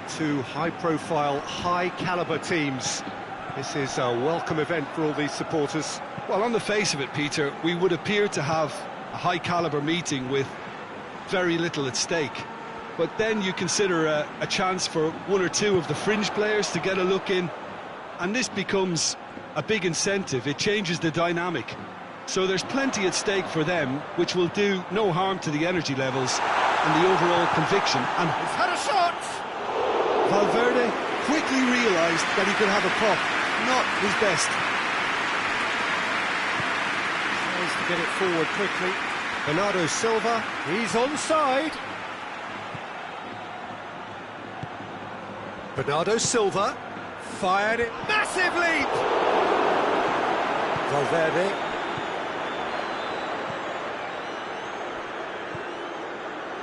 Two high-profile, high-caliber teams. This is a welcome event for all these supporters. Well, on the face of it, Peter, we would appear to have a high-caliber meeting with very little at stake. But then you consider a chance for one or two of the fringe players to get a look in, and this becomes a big incentive. It changes the dynamic. So there's plenty at stake for them, which will do no harm to the energy levels and the overall conviction. And he's had a shot! Valverde quickly realised that he could have a pop. Not his best. Tries to get it forward quickly. Bernardo Silva, he's onside. Bernardo Silva fired it. Massive leap! Valverde.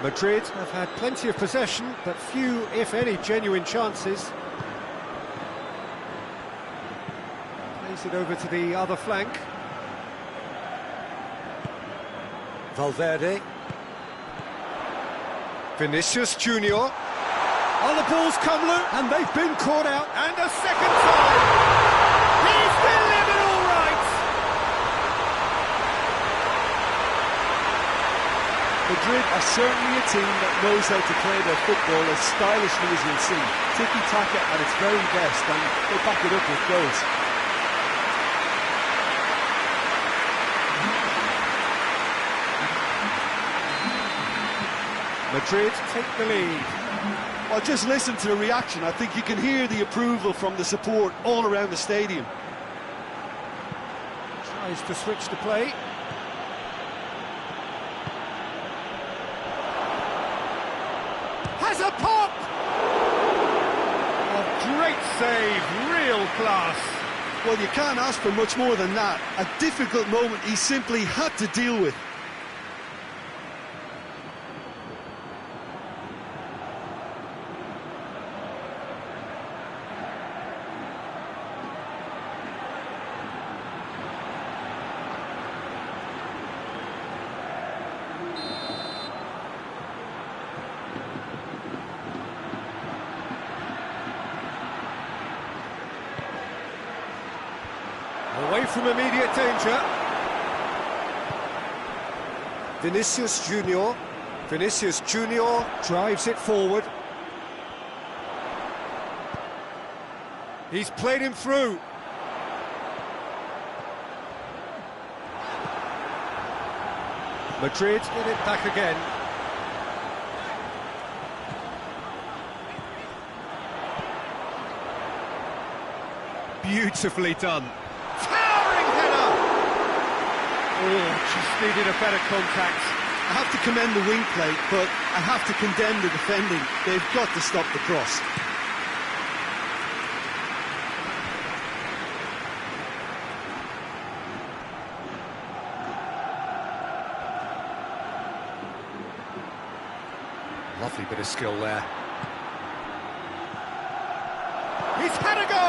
Madrid have had plenty of possession, but few, if any, genuine chances. Plays it over to the other flank. Valverde. Vinicius Junior. Oh, the ball's come loose, and they've been caught out, and a second time! He's delivered all right! Madrid are certainly a team that knows how to play their football as stylishly as you'll see. Tiki-taka at its very best, and they back it up with goals. Madrid take the lead. Well, just listen to the reaction. I think you can hear the approval from the support all around the stadium. Tries to switch the play. Has a pop! A great save, real class. Well, you can't ask for much more than that. A difficult moment he simply had to deal with. Away from immediate danger. Vinicius Junior. Vinicius Junior drives it forward. He's played him through. Madrid get it back again. Beautifully done. Towering header! Oh, just needed a better contact. I have to commend the wing play, but I have to condemn the defending. They've got to stop the cross. Lovely bit of skill there. He's had a go!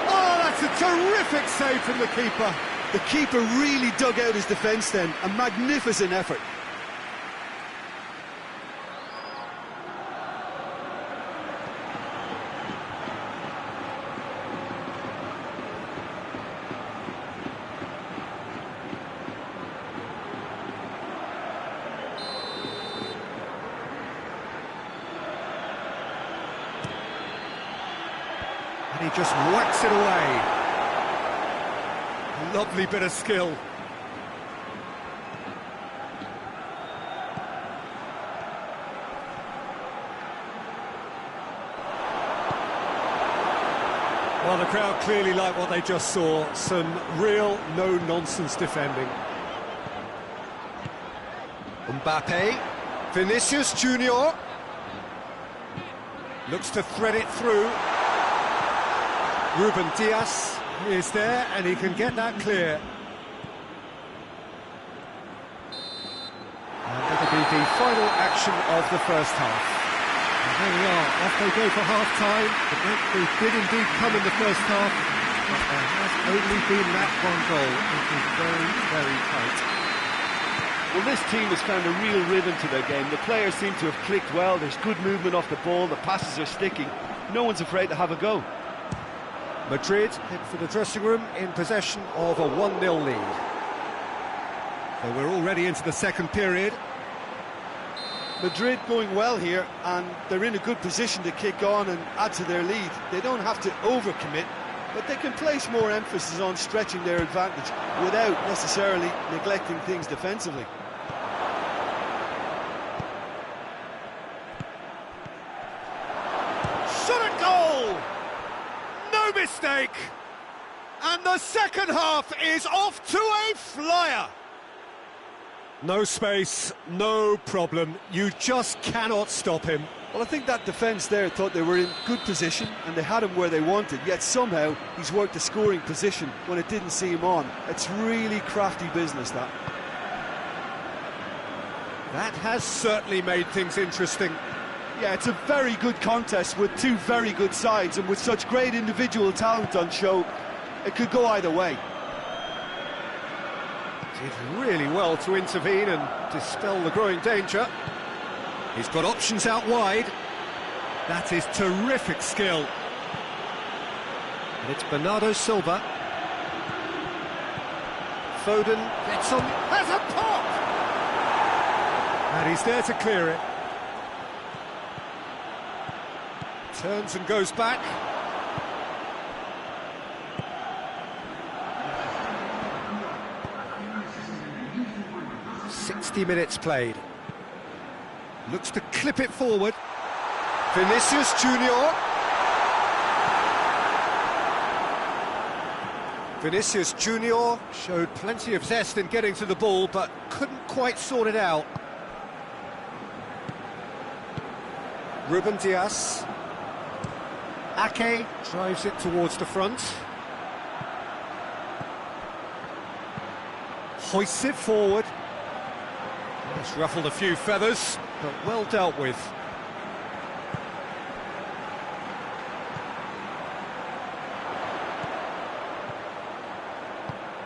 Oh, that's a terrific save from the keeper. The keeper really dug out his defence then. A magnificent effort. And he just whacks it away. Lovely bit of skill. Well, the crowd clearly like what they just saw. Some real no-nonsense defending. Mbappe. Vinicius Junior. Looks to thread it through. Ruben Dias is there, and he can get that clear. the final action of the first half. And there we are, off they go for half-time. The breakthrough did indeed come in the first half, but there has only been that one goal. It was very, very tight. Well, this team has found a real rhythm to their game. The players seem to have clicked well. There's good movement off the ball. The passes are sticking. No one's afraid to have a go. Madrid head for the dressing room in possession of a 1-0 lead. So we're already into the second period. Madrid going well here, and they're in a good position to kick on and add to their lead. They don't have to overcommit, but they can place more emphasis on stretching their advantage without necessarily neglecting things defensively. Shot at goal! No mistake! And the second half is off to a flyer! No space, no problem. You just cannot stop him. Well, I think that defence there thought they were in good position and they had him where they wanted, yet somehow he's worked a scoring position when it didn't see him on. It's really crafty business, that. That has certainly made things interesting. Yeah, it's a very good contest with two very good sides, and with such great individual talent on show, it could go either way. Did really well to intervene and dispel the growing danger. He's got options out wide. That is terrific skill. And it's Bernardo Silva. Foden gets on, has a pop! And he's there to clear it. Turns and goes back. Minutes played. Looks to clip it forward. Vinicius Junior. Vinicius Junior showed plenty of zest in getting to the ball, but couldn't quite sort it out. Ruben Dias. Ake drives it towards the front. Hoists it forward. It's ruffled a few feathers, but well dealt with.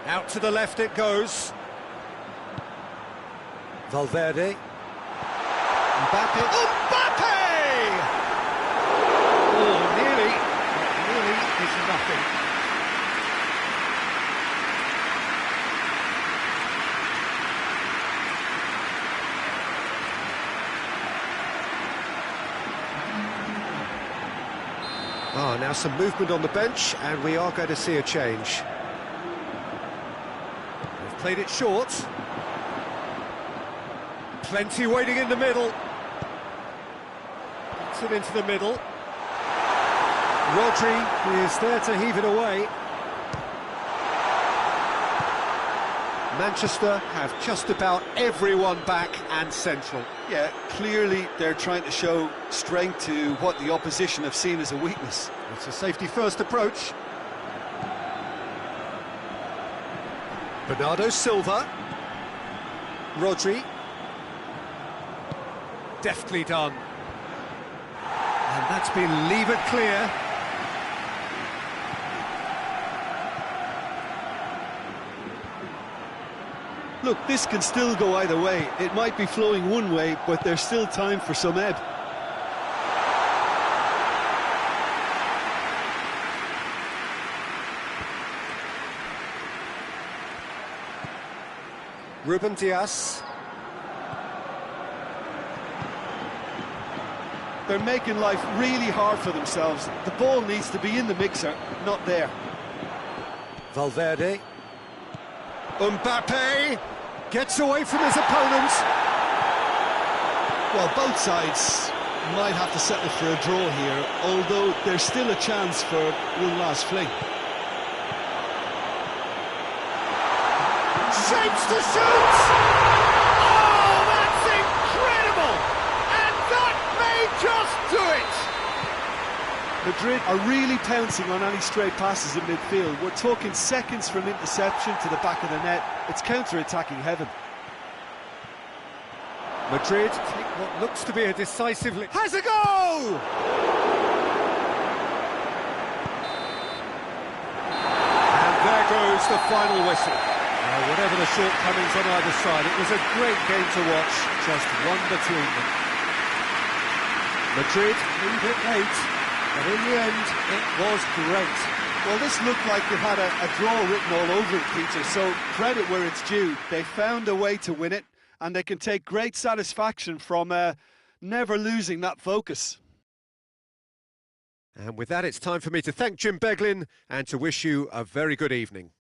Out to the left it goes. Valverde. Mbappe. Mbappe! Oh, nearly. Nearly is nothing. Ah, now some movement on the bench, and we are going to see a change. They've played it short. Plenty waiting in the middle. Gets it into the middle. Rodri is there to heave it away. Manchester have just about everyone back and central. Yeah, clearly they're trying to show strength to what the opposition have seen as a weakness. It's a safety-first approach. Bernardo Silva. Rodri. Deftly done. And that's been levered clear. Look, this can still go either way. It might be flowing one way, but there's still time for some ebb. Ruben Dias. They're making life really hard for themselves. The ball needs to be in the mixer, not there. Valverde. Mbappe gets away from his opponent. Well, both sides might have to settle for a draw here, although there's still a chance for one last fling. Shapes to shoot! Oh, that's incredible! And that may just do it! Madrid are really pouncing on any stray passes in midfield. We're talking seconds from interception to the back of the net. It's counter-attacking heaven. Madrid take what looks to be a decisively... Has a goal! And there goes the final whistle. Whatever the shortcomings on either side, it was a great game to watch, just one between them. Madrid need it late, but in the end, it was great. Well, this looked like it had a draw written all over it, Peter, so credit where it's due. They found a way to win it, and they can take great satisfaction from never losing that focus. And with that, it's time for me to thank Jim Beglin and to wish you a very good evening.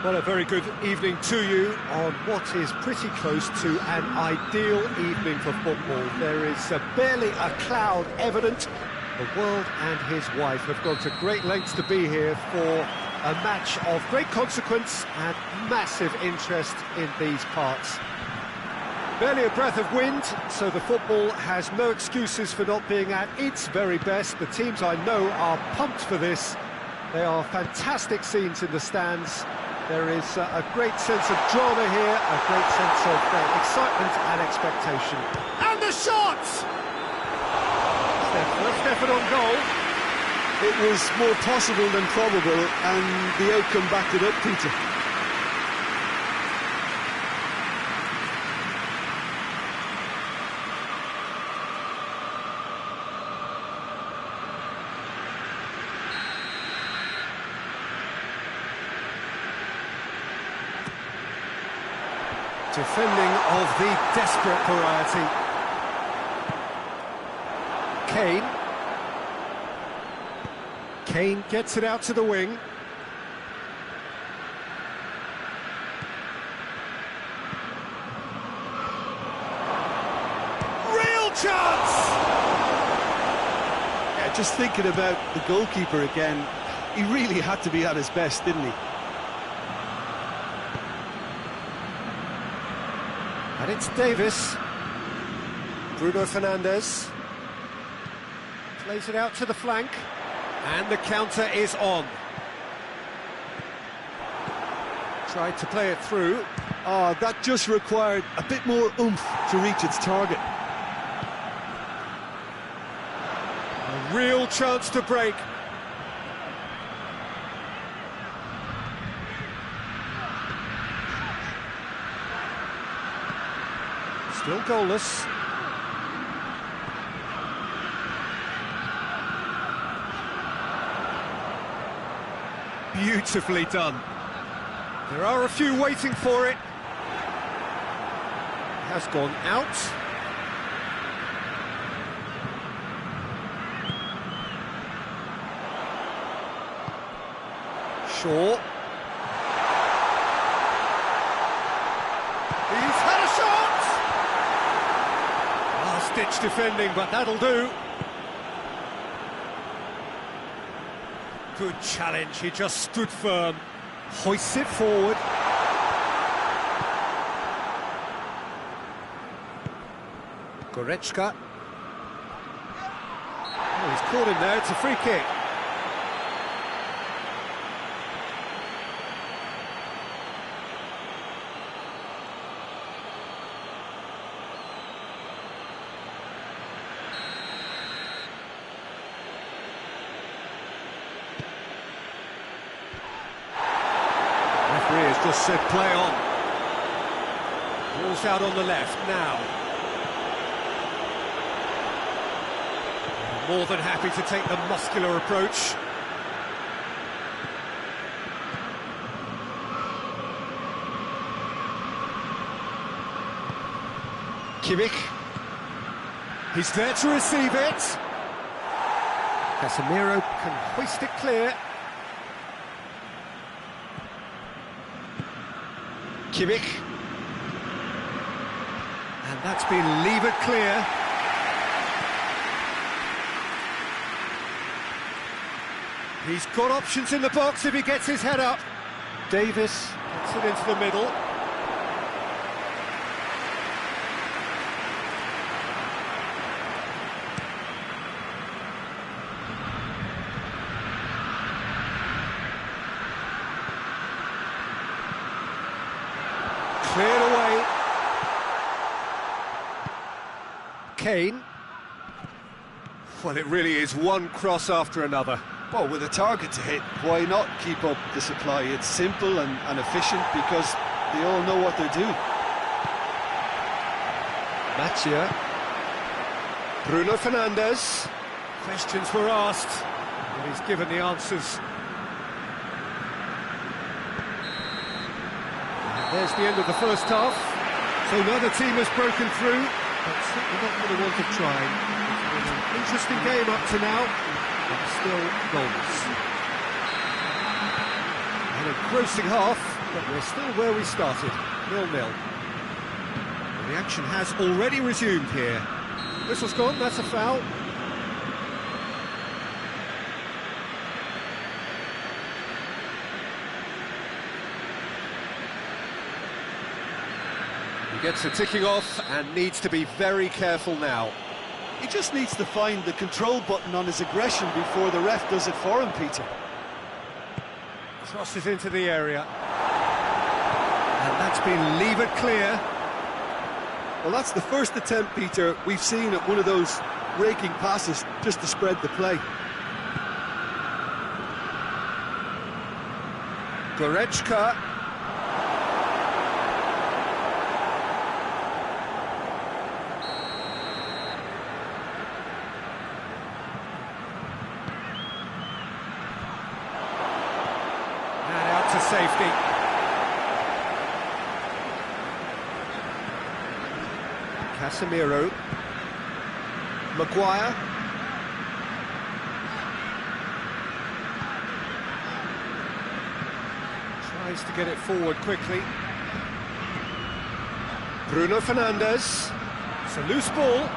Well, a very good evening to you on what is pretty close to an ideal evening for football. There is barely a cloud evident. The world and his wife have gone to great lengths to be here for a match of great consequence and massive interest in these parts. Barely a breath of wind, so the football has no excuses for not being at its very best. The teams I know are pumped for this. They are fantastic scenes in the stands. There is a great sense of drama here, a great sense of excitement and expectation. And the shot! Stefan on goal. It was more possible than probable, and the outcome backed it up, Peter. Defending of the desperate variety. Kane gets it out to the wing. Real chance! Yeah, just thinking about the goalkeeper again, he really had to be at his best, didn't he? And it's Davis. Bruno Fernandes plays it out to the flank, and the counter is on. Tried to play it through. Oh, that just required a bit more oomph to reach its target. A real chance to break. Still goalless. Beautifully done. There are a few waiting for it. Has gone out. Shaw. He's had a shot! Last-ditch defending, but that'll do. Good challenge, he just stood firm. Hoists it forward. Goretzka. Oh, he's caught him there, it's a free kick. Referee has just said play on. Ball's out on the left now. More than happy to take the muscular approach. Kimmich. He's there to receive it. Casemiro can hoist it clear. Kimmich. And that's been levered clear. He's got options in the box if he gets his head up. Davis gets it into the middle. Cleared away. Kane. Well, it really is one cross after another. Well, with a target to hit, why not keep up the supply? It's simple and efficient because they all know what they're doing. Matia. Bruno Fernandes. Questions were asked, and he's given the answers. And there's the end of the first half. So neither team has broken through, but certainly not for the want of trying. It's been an interesting game up to now. Still goals. And a engrossing half, but we're still where we started, 0-0. The action has already resumed here. Whistle's gone, that's a foul. He gets it ticking off and needs to be very careful now. He just needs to find the control button on his aggression before the ref does it for him, Peter. Crosses into the area. And that's been levered clear. Well, that's the first attempt, Peter, we've seen at one of those raking passes just to spread the play. Goretzka. And out to safety. Casemiro. Maguire. Tries to get it forward quickly. Bruno Fernandes. It's a loose ball.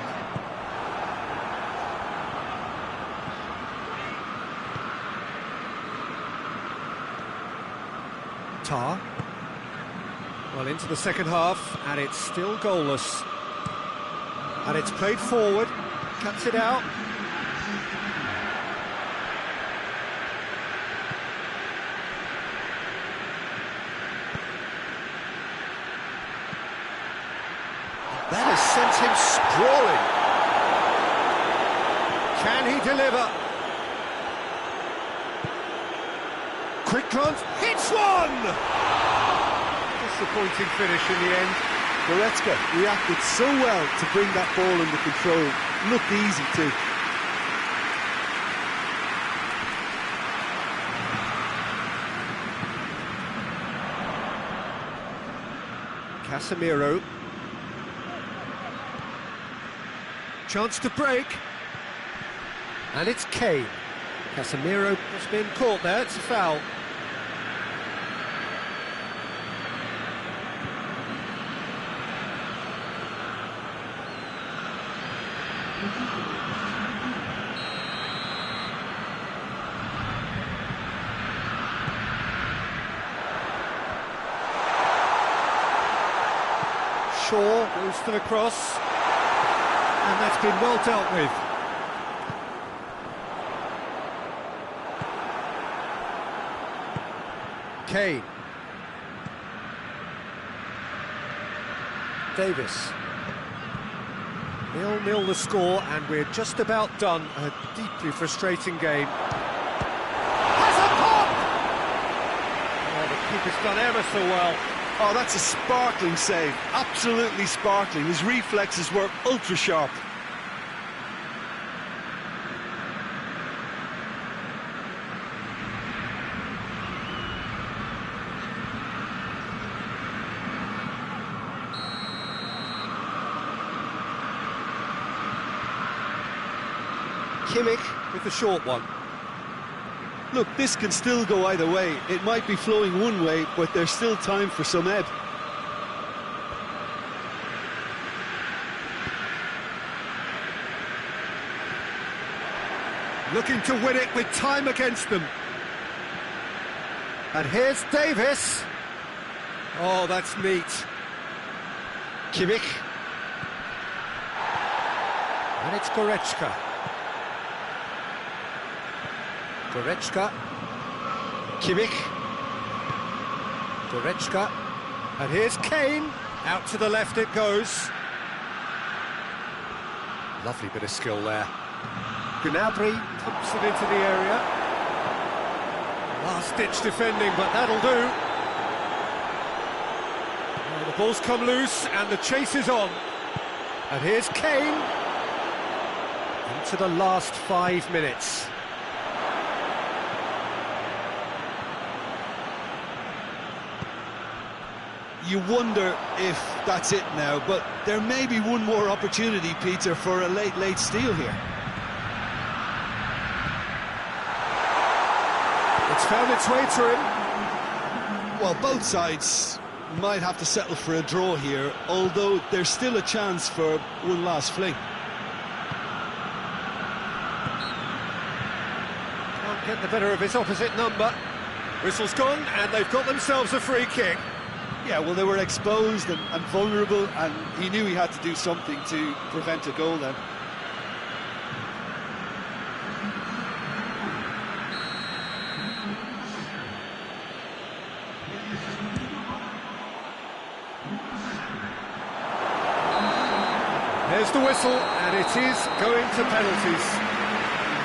Tar. Well, into the second half, and it's still goalless. And it's played forward, cuts it out. That has sent him sprawling. Can he deliver? Quick glance, hits one! Disappointing finish in the end. Goretzka reacted so well to bring that ball under control. Looked easy too. Casemiro. Chance to break. And it's Kane. Casemiro has been caught there, it's a foul. Shaw goes to the cross, and that's been well dealt with. Kane. Davis. 0-0 the score, and we're just about done. A deeply frustrating game. Has a pop! Oh, the keeper's done ever so well. Oh, that's a sparkling save. Absolutely sparkling. His reflexes were ultra sharp. Kimmich with the short one. Look, this can still go either way. It might be flowing one way, but there's still time for some ebb. Looking to win it with time against them. And here's Davis. Oh, that's neat. Kimmich. And it's Goretzka. Goretzka. Kimmich. Goretzka. And here's Kane. Out to the left it goes. Lovely bit of skill there. Gnabry pumps it into the area. Last-ditch defending, but that'll do. Well, the ball's come loose, and the chase is on. And here's Kane. Into the last 5 minutes. You wonder if that's it now, but there may be one more opportunity, Peter, for a late steal here. It's found its way to him. Well, both sides might have to settle for a draw here, although there's still a chance for one last fling. Can't get the better of his opposite number. Whistle's gone, and they've got themselves a free kick. Yeah, well, they were exposed and vulnerable, and he knew he had to do something to prevent a goal then. There's the whistle, and it is going to penalties.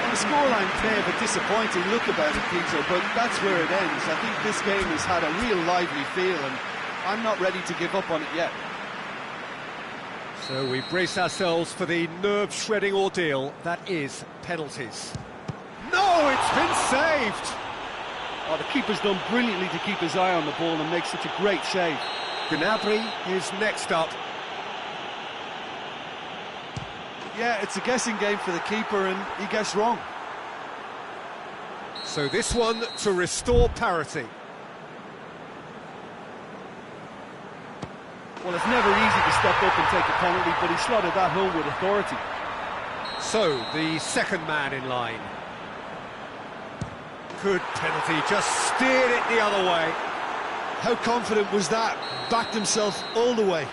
The scoreline may have a disappointing look about it, Peter, but that's where it ends. I think this game has had a real lively feel, and I'm not ready to give up on it yet. So we brace ourselves for the nerve-shredding ordeal that is penalties. No, it's been saved! Oh, the keeper's done brilliantly to keep his eye on the ball and make such a great save. Gnabry is next up. Yeah, it's a guessing game for the keeper, and he guessed wrong. So this one to restore parity. Well, it's never easy to step up and take a penalty, but he slotted that home with authority. So, the second man in line. Good penalty, just steered it the other way. How confident was that? Backed himself all the way.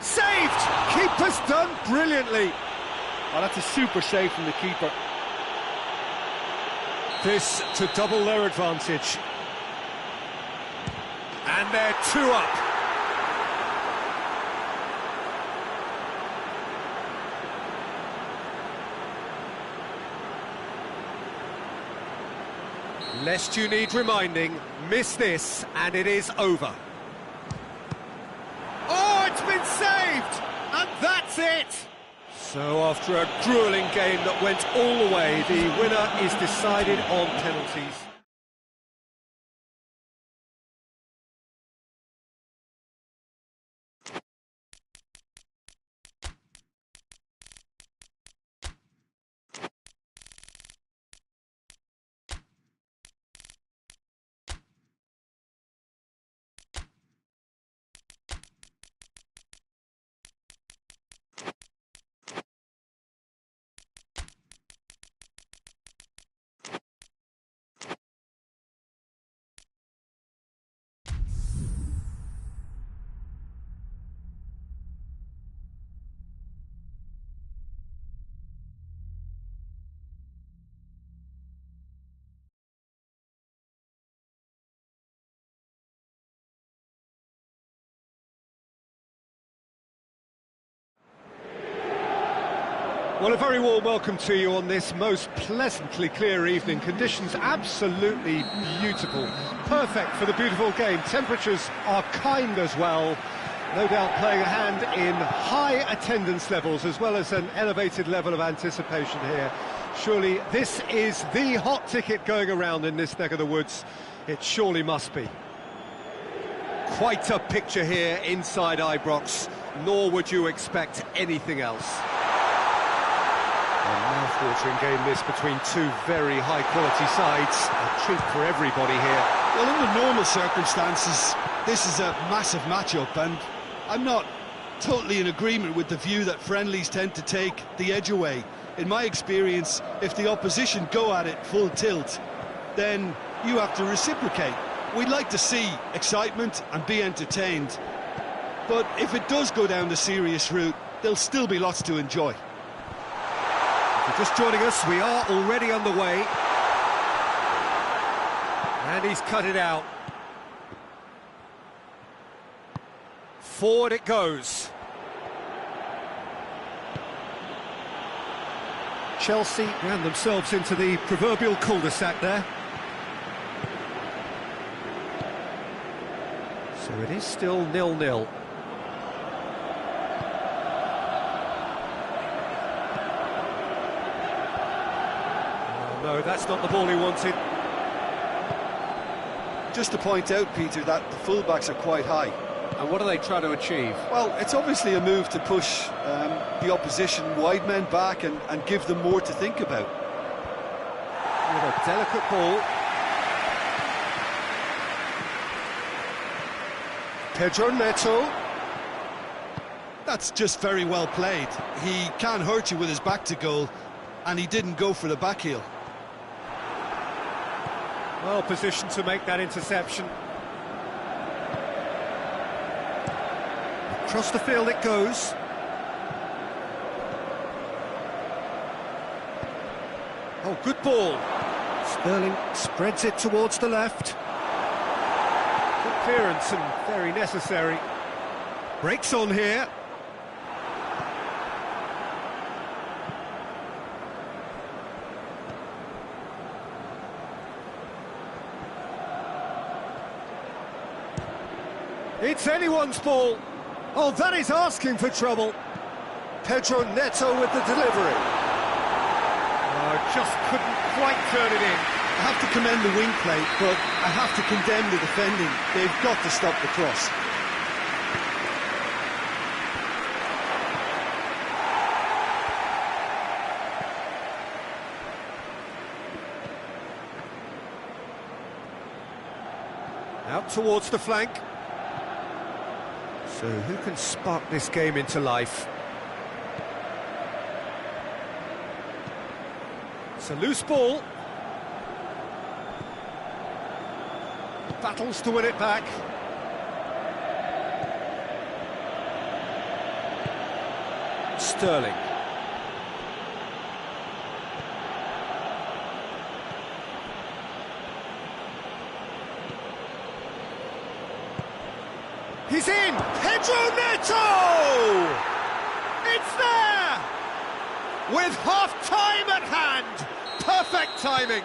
Saved! Keeper's done brilliantly. Oh, that's a super save from the keeper. This to double their advantage. And they're 2 up. Lest you need reminding, miss this and it is over. Oh, it's been saved! And that's it! So after a gruelling game that went all the way, the winner is decided on penalties. Well, a very warm welcome to you on this most pleasantly clear evening. Conditions absolutely beautiful. Perfect for the beautiful game. Temperatures are kind as well. No doubt playing a hand in high attendance levels as well as an elevated level of anticipation here. Surely this is the hot ticket going around in this neck of the woods. It surely must be. Quite a picture here inside Ibrox, nor would you expect anything else. A mouth-watering game this between two very high-quality sides. A treat for everybody here. Well, under normal circumstances, this is a massive matchup, and I'm not totally in agreement with the view that friendlies tend to take the edge away. In my experience, if the opposition go at it full tilt, then you have to reciprocate. We'd like to see excitement and be entertained, but if it does go down the serious route, there'll still be lots to enjoy. If you're just joining us, we are already underway. And he's cut it out. Forward it goes. Chelsea ran themselves into the proverbial cul-de-sac there. So it is still 0-0. Oh, no, that's not the ball he wanted. Just to point out, Peter, that the fullbacks are quite high. And what are they trying to achieve? Well, it's obviously a move to push the opposition wide men back and give them more to think about. With a delicate ball, Pedro Neto. That's just very well played. He can hurt you with his back to goal, and he didn't go for the back heel. Well positioned to make that interception. Across the field it goes. Oh, good ball. Sterling spreads it towards the left. Good clearance and very necessary. Breaks on here. It's anyone's ball. Oh, that is asking for trouble. Pedro Neto with the delivery. Just couldn't quite turn it in. I have to commend the wing play, but I have to condemn the defending. They've got to stop the cross. Out towards the flank. So who can spark this game into life? It's a loose ball. Battles to win it back. Sterling. He's in! Pedro Neto! It's there! With half-time at hand! Perfect timing!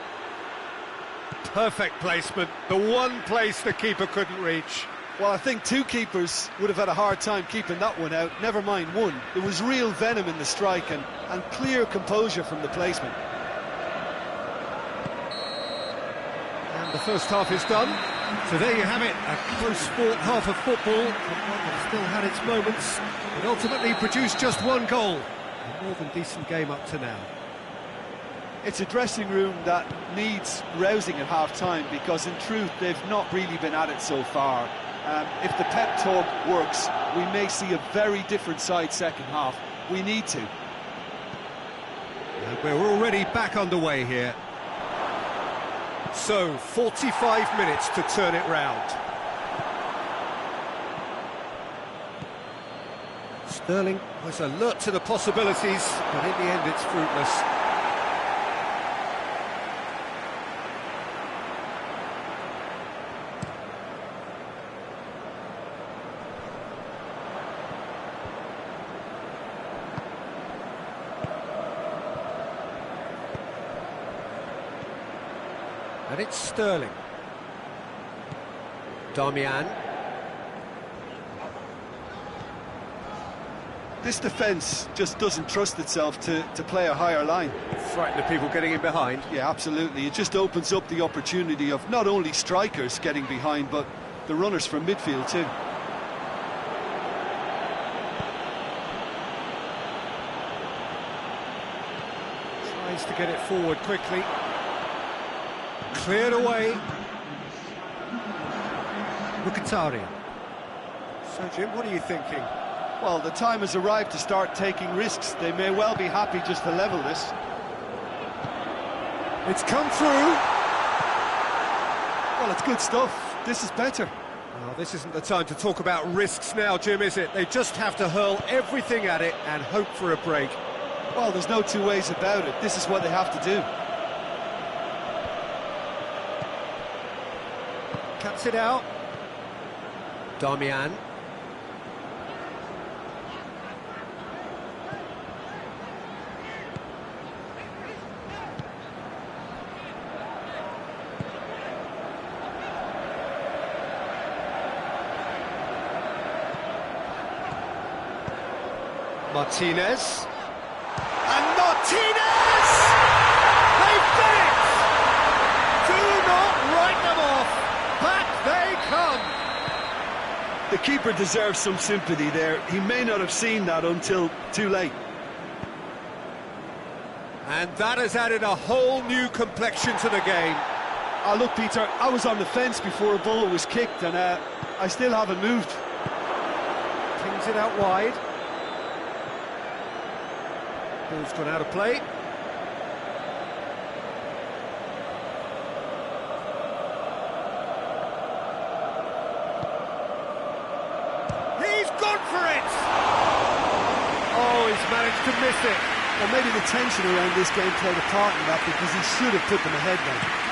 Perfect placement, the one place the keeper couldn't reach. Well, I think two keepers would have had a hard time keeping that one out, never mind one. There was real venom in the strike and clear composure from the placement. And the first half is done. So there you have it, a close-fought half of football, but one that still had its moments, but ultimately produced just one goal. A more than decent game up to now. It's a dressing room that needs rousing at half-time, because in truth they've not really been at it so far. If the pep talk works, we may see a very different side second half. We need to. And we're already back underway here. So, 45 minutes to turn it round. Sterling was alert to the possibilities, but in the end it's fruitless. And it's Sterling. Damian. This defence just doesn't trust itself to play a higher line. Frighten the people getting in behind. Yeah, absolutely. It just opens up the opportunity of not only strikers getting behind, but the runners from midfield too. Tries to get it forward quickly. Cleared away. Mkhitaryan. So, Jim, what are you thinking? Well, the time has arrived to start taking risks. They may well be happy just to level this. It's come through. Well, it's good stuff. This is better. Well, this isn't the time to talk about risks now, Jim, is it? They just have to hurl everything at it and hope for a break. Well, there's no two ways about it. This is what they have to do. Cuts it out. Damian. Martinez. And Martinez! They've done it! Do not write them off! Back they come! The keeper deserves some sympathy there. He may not have seen that until too late. And that has added a whole new complexion to the game. Look, Peter, I was on the fence before a ball was kicked, and I I still haven't moved. Kings it out wide. Ball's gone out of play. He's gone for it! Oh, he's managed to miss it. Well, maybe the tension around this game played a part in that, because he should have put them ahead then.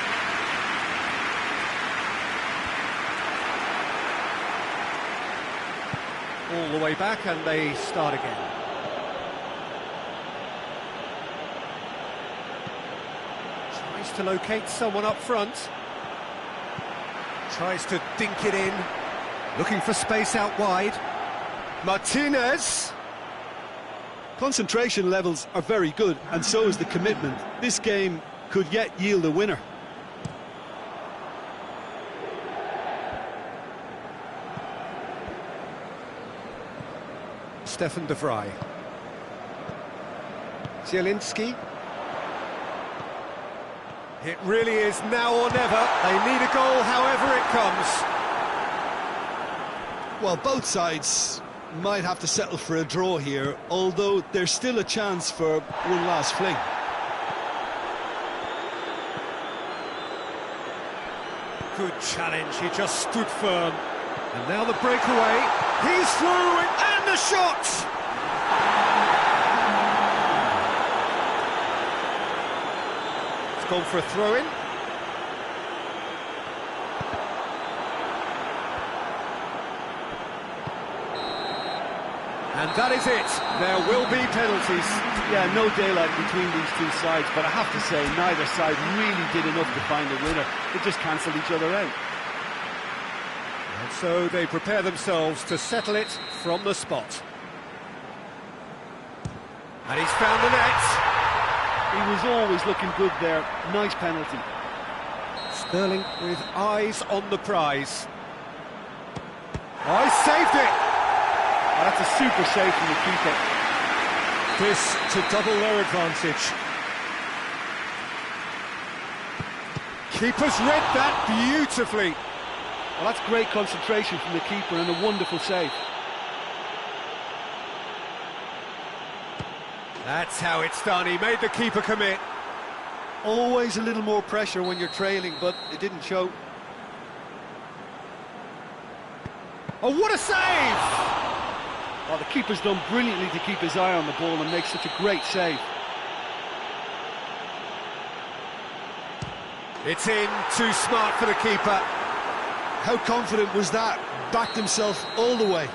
All the way back, and they start again. Tries to locate someone up front. Tries to dink it in. Looking for space out wide. Martinez. Concentration levels are very good, and so is the commitment. This game could yet yield a winner. Stefan de Vrij. Zielinski. It really is now or never. They need a goal however it comes. Well, both sides might have to settle for a draw here, although there's still a chance for one last fling. Good challenge, he just stood firm. And now the breakaway. He's through, and the shot! It's gone for a throw-in. And that is it. There will be penalties. Yeah, no daylight between these two sides, but I have to say, neither side really did enough to find a winner. They just cancelled each other out. And so they prepare themselves to settle it from the spot. And he's found the net. He was always looking good there. Nice penalty. Sterling with eyes on the prize. Oh, he saved it! Oh, that's a super save from the keeper. This to double their advantage. Keeper's read that beautifully. Well, that's great concentration from the keeper and a wonderful save. That's how it's done. He made the keeper commit. Always a little more pressure when you're trailing, but it didn't show. Oh, what a save! Oh, the keeper's done brilliantly to keep his eye on the ball and make such a great save. It's in, too smart for the keeper. How confident was that? Backed himself all the way.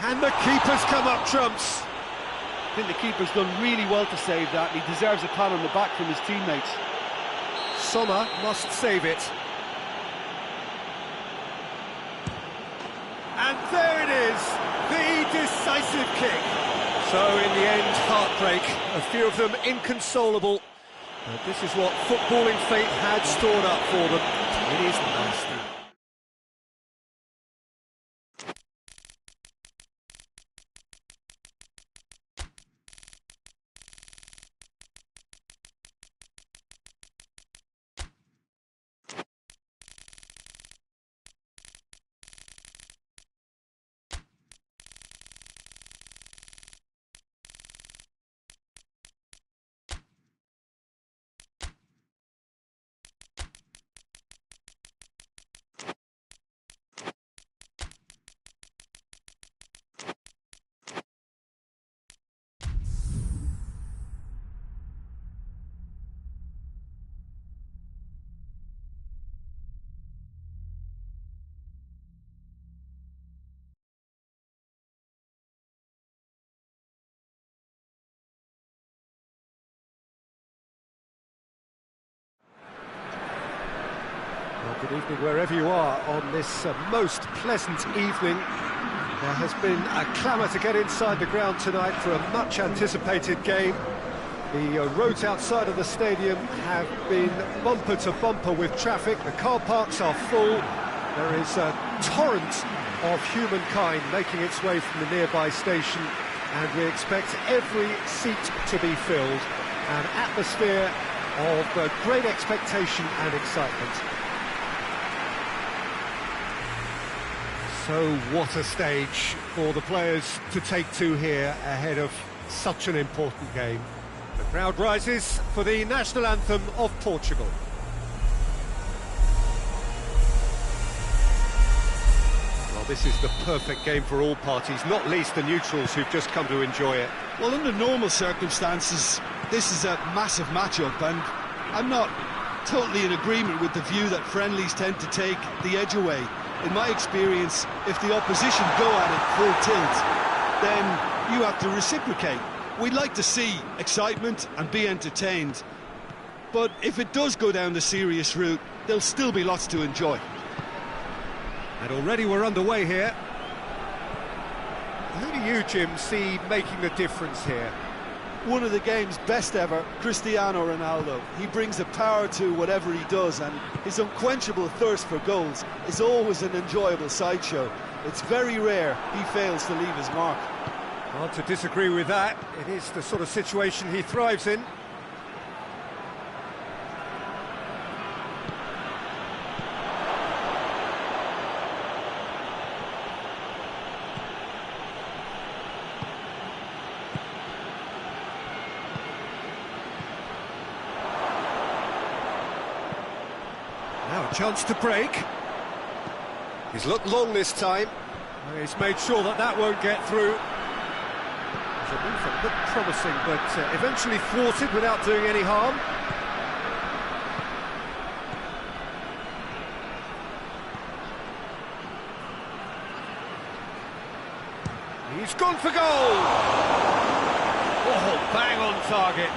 And the keeper's come up trumps. I think the keeper's done really well to save that, and he deserves a pat on the back from his teammates. Sommer must save it. And there it is, the decisive kick. So in the end, heartbreak, a few of them inconsolable. But this is what footballing fate had stored up for them. It is nasty. Good evening wherever you are on this most pleasant evening. There has been a clamour to get inside the ground tonight for a much anticipated game. The roads outside of the stadium have been bumper to bumper with traffic. The car parks are full. There is a torrent of humankind making its way from the nearby station, and we expect every seat to be filled. An atmosphere of great expectation and excitement. So what a stage for the players to take to here ahead of such an important game. The crowd rises for the national anthem of Portugal. Well, this is the perfect game for all parties, not least the neutrals who've just come to enjoy it. Well, under normal circumstances, this is a massive matchup, and I'm not totally in agreement with the view that friendlies tend to take the edge away. In my experience, if the opposition go at it full tilt, then you have to reciprocate. We'd like to see excitement and be entertained, but if it does go down the serious route, there'll still be lots to enjoy. And already we're underway here. Who do you, Jim, see making a difference here? One of the game's best ever, Cristiano Ronaldo. He brings a power to whatever he does, and his unquenchable thirst for goals is always an enjoyable sideshow. It's very rare he fails to leave his mark. Hard to disagree with that. It is the sort of situation he thrives in. Now a chance to break. He's looked long this time. He's made sure that that won't get through. The move that looked promising, but eventually thwarted without doing any harm. He's gone for goal! Oh, bang on target.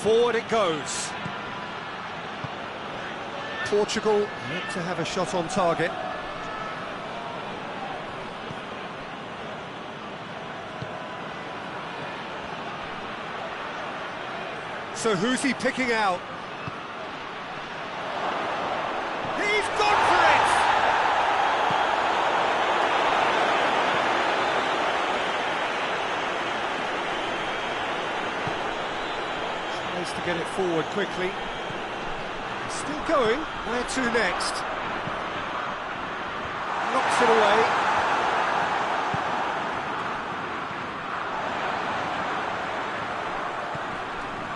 Forward it goes. Portugal yet to have a shot on target. So who's he picking out? He's gone for it! To get it forward quickly. Still going. Where to next? Knocks it away.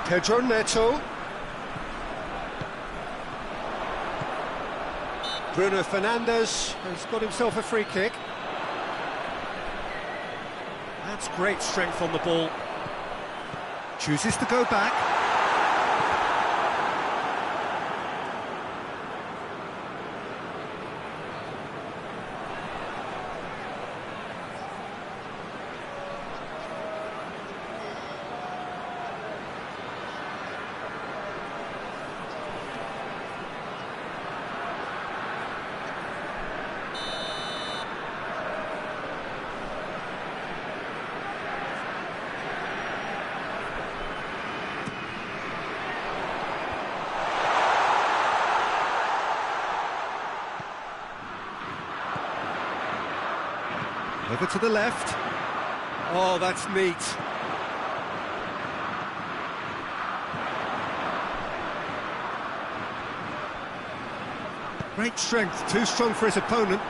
Pedro Neto. Bruno Fernandes has got himself a free kick. That's great strength on the ball. Chooses to go back. Over to the left. Oh, that's neat. Great strength, too strong for his opponent.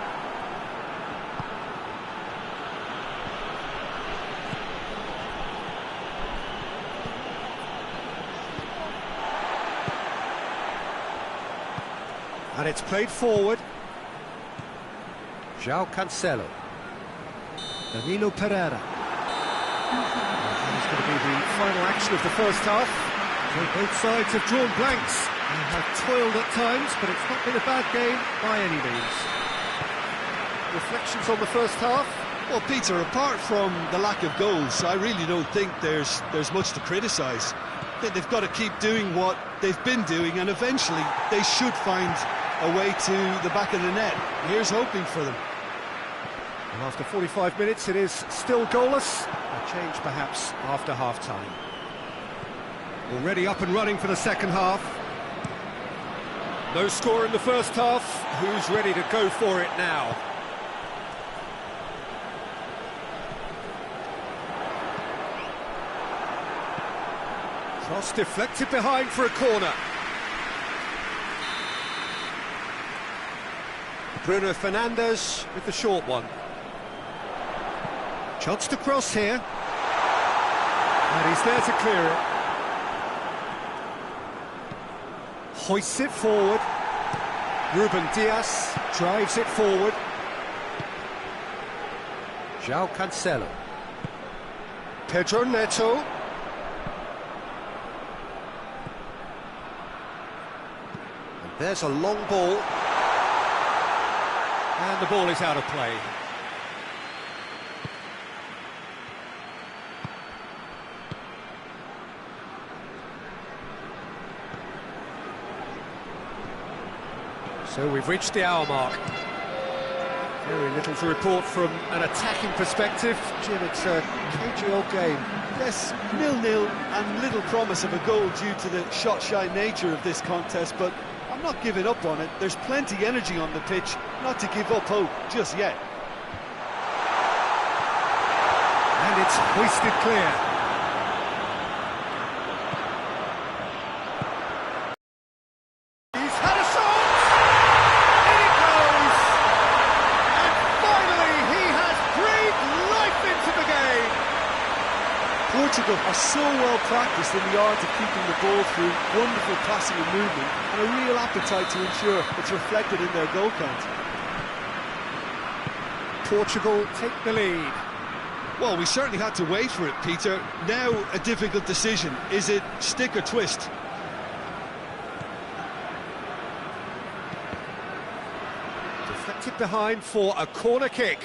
And it's played forward. João Cancelo. Danilo Pereira. That is going to be the final action of the first half. So both sides have drawn blanks and have toiled at times, but it's not been a bad game by any means. Reflections on the first half? Well, Peter, apart from the lack of goals, I really don't think there's much to criticise. I think they've got to keep doing what they've been doing, and eventually they should find a way to the back of the net. Here's hoping for them. And after 45 minutes, it is still goalless. A change perhaps after half-time. Already up and running for the second half. No score in the first half. Who's ready to go for it now? Cross deflected behind for a corner. Bruno Fernandes with the short one. Chance to cross here. And he's there to clear it. Hoists it forward. Ruben Dias drives it forward. João Cancelo. Pedro Neto. And there's a long ball. And the ball is out of play. So we've reached the hour mark. Very little to report from an attacking perspective. Jim, it's a cagey old game. Yes, 0-0 and little promise of a goal due to the shot-shy nature of this contest, but I'm not giving up on it. There's plenty energy on the pitch, not to give up hope just yet. And it's hoisted clear. He's had a shot! In it goes! And finally he has breathed life into the game! Portugal are so well practiced in the art of keeping the ball through, wonderful passing and movement, and a real appetite to ensure it's reflected in their goal count. Portugal take the lead. Well, we certainly had to wait for it, Peter. Now a difficult decision. Is it stick or twist? Deflected behind for a corner kick.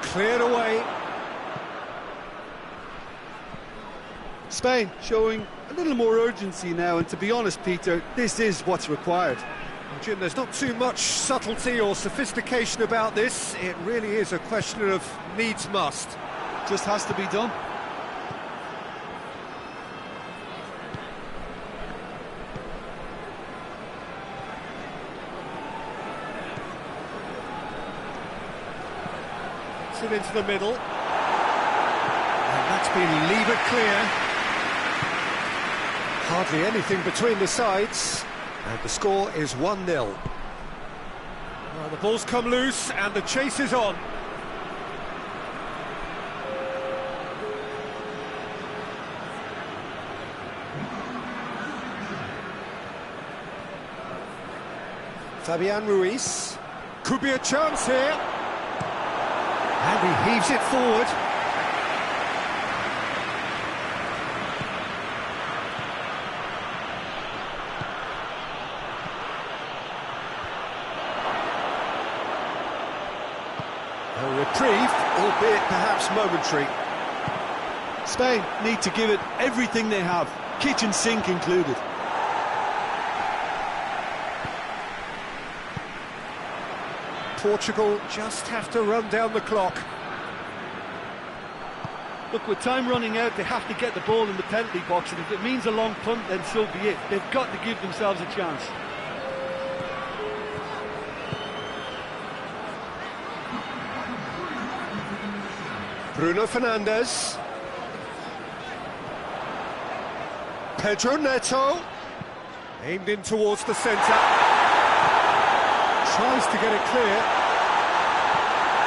Cleared away. Spain showing a little more urgency now, and to be honest, Peter, this is what's required. Well, Jim, there's not too much subtlety or sophistication about this. It really is a question of needs must. Just has to be done. It into the middle. And that's been levered clear. Hardly anything between the sides. And the score is 1-0. Well, the ball's come loose and the chase is on. Fabian Ruiz. Could be a chance here. And he heaves it forward. A reprieve, albeit perhaps momentary. Spain need to give it everything they have, kitchen sink included. Portugal just have to run down the clock. Look, with time running out, they have to get the ball in the penalty box, and if it means a long punt, then so be it. They've got to give themselves a chance. Bruno Fernandes. Pedro Neto. Aimed in towards the centre. Tries to get it clear.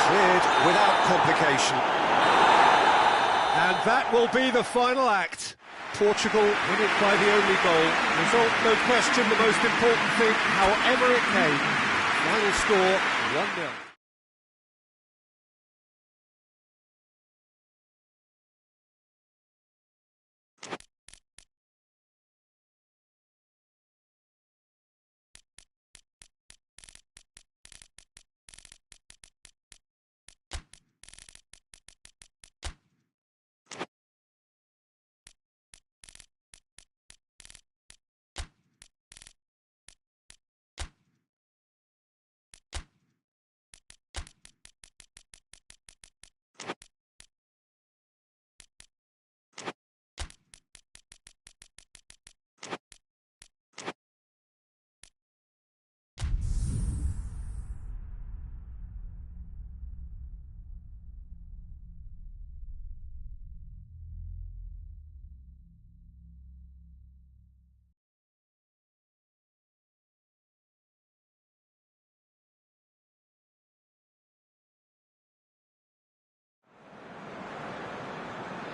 Cleared without complication. And that will be the final act. Portugal win it by the only goal. Result, no question, the most important thing, however it came. Final score, 1-0.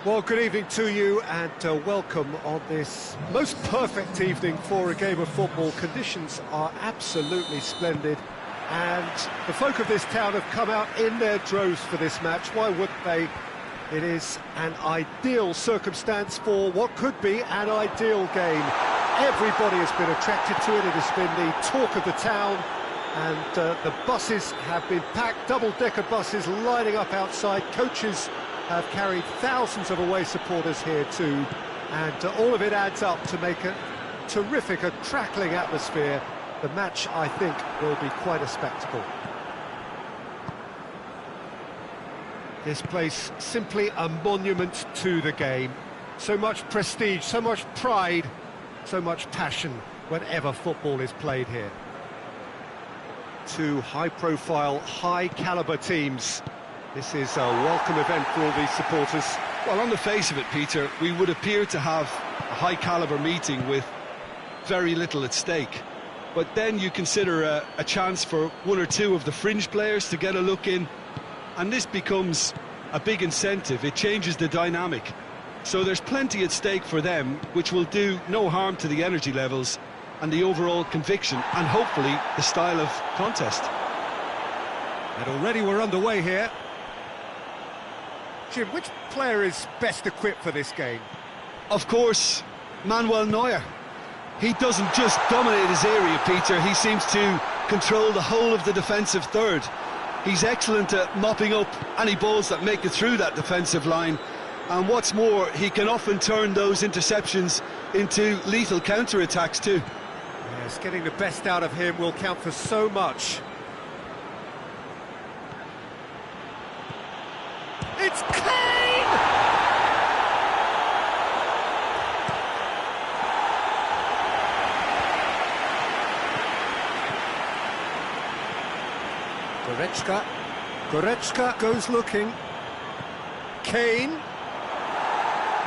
Well, good evening to you and welcome on this most perfect evening for a game of football. Conditions are absolutely splendid and the folk of this town have come out in their droves for this match. Why wouldn't they? It is an ideal circumstance for what could be an ideal game. Everybody has been attracted to it. It has been the talk of the town and the buses have been packed, double-decker buses lining up outside. Coaches have carried thousands of away supporters here too, and all of it adds up to make a terrific, a crackling atmosphere. The match, I think, will be quite a spectacle. This place simply a monument to the game. So much prestige, so much pride, so much passion whenever football is played here. Two high-profile, high-caliber teams. This is a welcome event for all these supporters. Well, on the face of it, Peter, we would appear to have a high-caliber meeting with very little at stake. But then you consider a chance for one or two of the fringe players to get a look in, and this becomes a big incentive. It changes the dynamic. So there's plenty at stake for them, which will do no harm to the energy levels and the overall conviction, and hopefully the style of contest. And already we're underway here. Jim, which player is best equipped for this game? Of course, Manuel Neuer. He doesn't just dominate his area, Peter, he seems to control the whole of the defensive third. He's excellent at mopping up any balls that make it through that defensive line, and what's more, he can often turn those interceptions into lethal counter-attacks too. Yes, getting the best out of him will count for so much. It's Kane! Goretzka goes looking. Kane.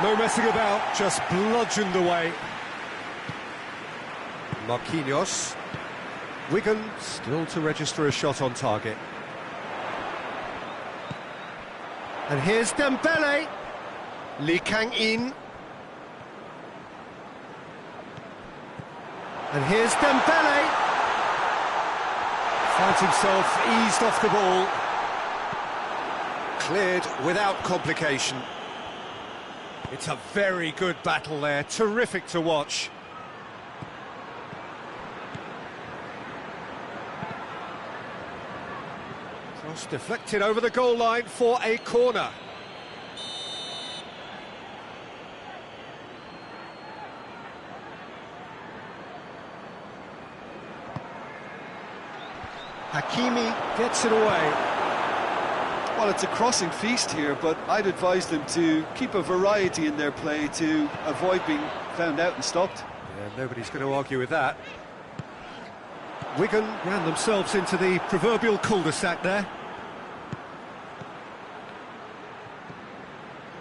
No messing about, just bludgeoned away. Marquinhos. Wigan still to register a shot on target. And here's Dembele. Lee Kang-in. And here's Dembele. Finds himself eased off the ball. Cleared without complication. It's a very good battle there, terrific to watch. Cross deflected over the goal line for a corner. Hakimi gets it away. Well, it's a crossing feast here, but I'd advise them to keep a variety in their play to avoid being found out and stopped. Yeah, nobody's going to argue with that. Wigan ran themselves into the proverbial cul-de-sac there.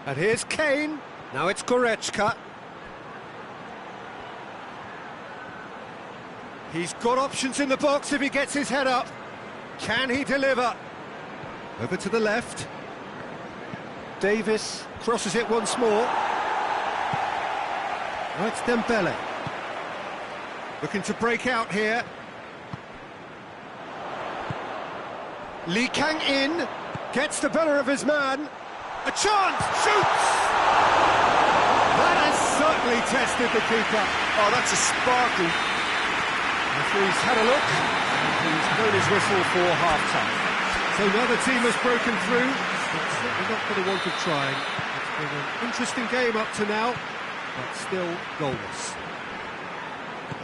And here's Kane. Now it's Goretzka. He's got options in the box if he gets his head up. Can he deliver? Over to the left. Davis crosses it once more. Now it's Dembele. Looking to break out here. Lee Kang-in gets the better of his man. A chance! Shoots! That has certainly tested the keeper. Oh, that's a sparkle. Referee's had a look, and he's blown his whistle for half-time. So now the team has broken through, but certainly not for the want of trying. It's been an interesting game up to now, but still goalless.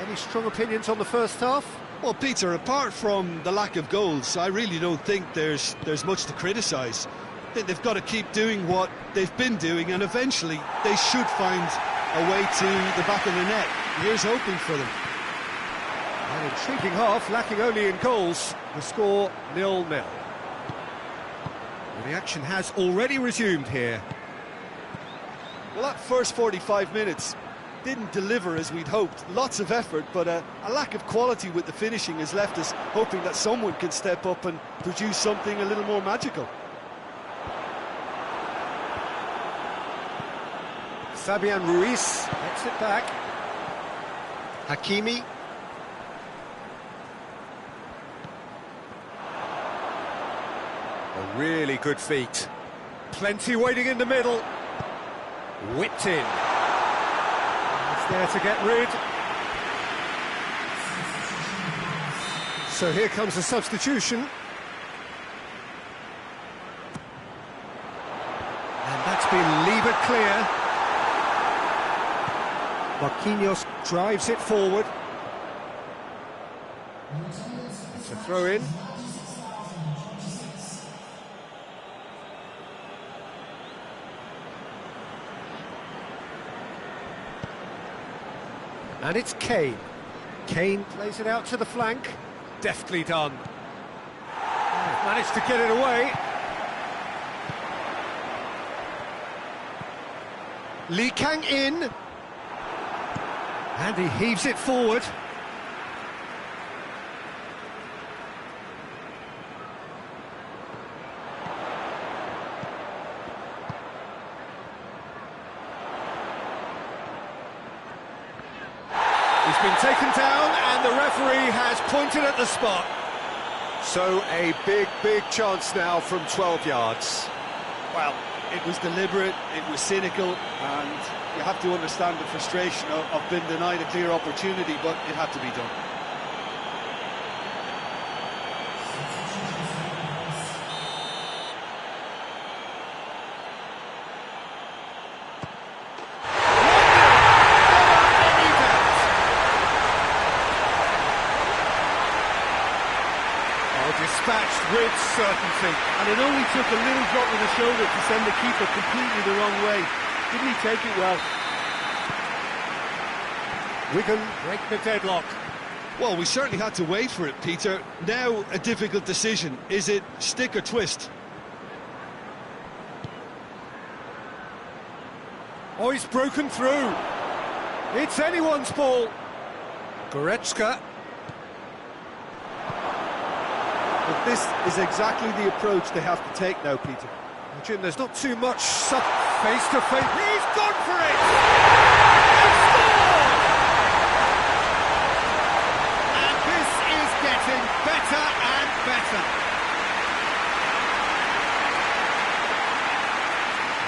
Any strong opinions on the first half? Well, Peter, apart from the lack of goals, I really don't think there's much to criticise. They've got to keep doing what they've been doing, and eventually they should find a way to the back of the net. Here's hoping for them. An intriguing half, lacking only in goals. The score 0-0. Well, the action has already resumed here. Well, that first 45 minutes didn't deliver as we'd hoped. Lots of effort, but a lack of quality with the finishing has left us hoping that someone can step up and produce something a little more magical. Fabian Ruiz gets it back. Hakimi. A really good feat. Plenty waiting in the middle. Whipped in. It's there to get rid. So here comes a substitution. And that's been levered clear. Marquinhos drives it forward. It's a throw in. And it's Kane. Kane plays it out to the flank. Deftly done. Managed to get it away. Lee Kang in. And he heaves it forward. He's been taken down and the referee has pointed at the spot. So a big chance now from 12 yards. Well, it was deliberate, it was cynical, and you have to understand the frustration of being denied a clear opportunity, but it had to be done. Dispatched with certainty. And it only took a little drop of the shoulder to send the keeper completely the wrong way. Didn't he take it well? Wigan break the deadlock. Well, we certainly had to wait for it, Peter. Now a difficult decision. Is it stick or twist? Oh, he's broken through. It's anyone's ball. Goretzka. But this is exactly the approach they have to take now, Peter. Jim, there's not too much face-to-face. He's gone for it! He scored! And this is getting better and better.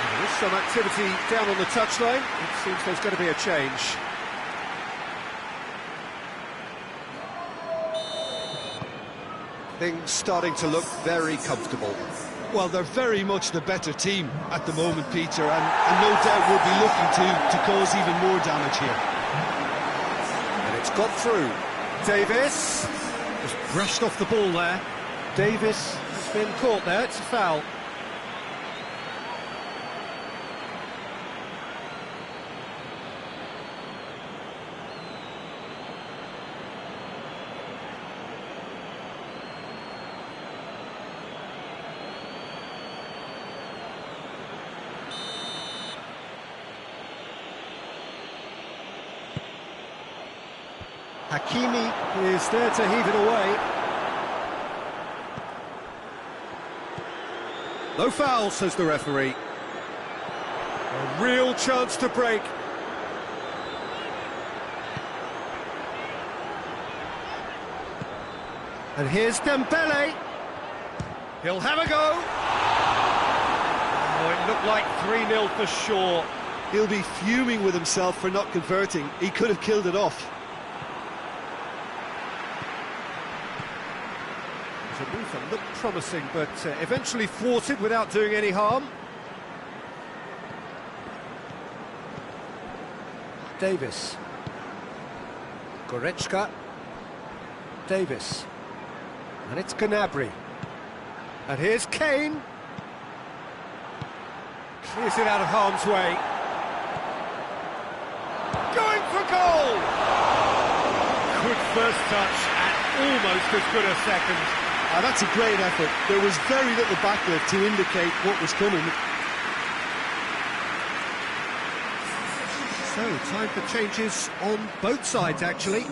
There is some activity down on the touchline. It seems there's going to be a change. Things starting to look very comfortable. Well, they're very much the better team at the moment, Peter, and no doubt will be looking to cause even more damage here. And it's got through. Davis just brushed off the ball there. Davis has been caught there, it's a foul. Hakimi is there to heave it away. No foul, says the referee. A real chance to break. And here's Dembele. He'll have a go. Oh, it looked like 3-0 for sure. He'll be fuming with himself for not converting. He could have killed it off. The move that looked promising, but eventually thwarted without doing any harm. Davis. Goretzka. Davis. And it's Gnabry. And here's Kane. Clears it out of harm's way. Going for goal! Good first touch and almost as good a second. That's a great effort. There was very little backlift to indicate what was coming. So, time for changes on both sides, actually.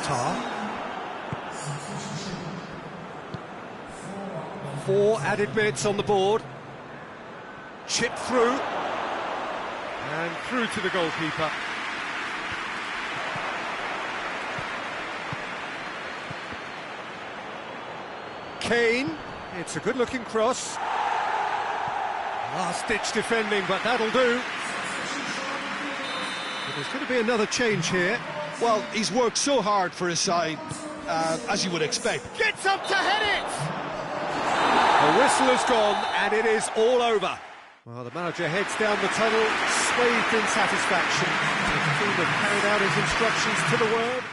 Tar. 4 added minutes on the board. Chip through. And through to the goalkeeper. Kane, it's a good-looking cross. Last-ditch defending, but that'll do. But there's going to be another change here. Well, he's worked so hard for his side, as you would expect. Gets up to head it! The whistle has gone, and it is all over. Well, the manager heads down the tunnel, swathed in satisfaction. The team have carried out his instructions to the word.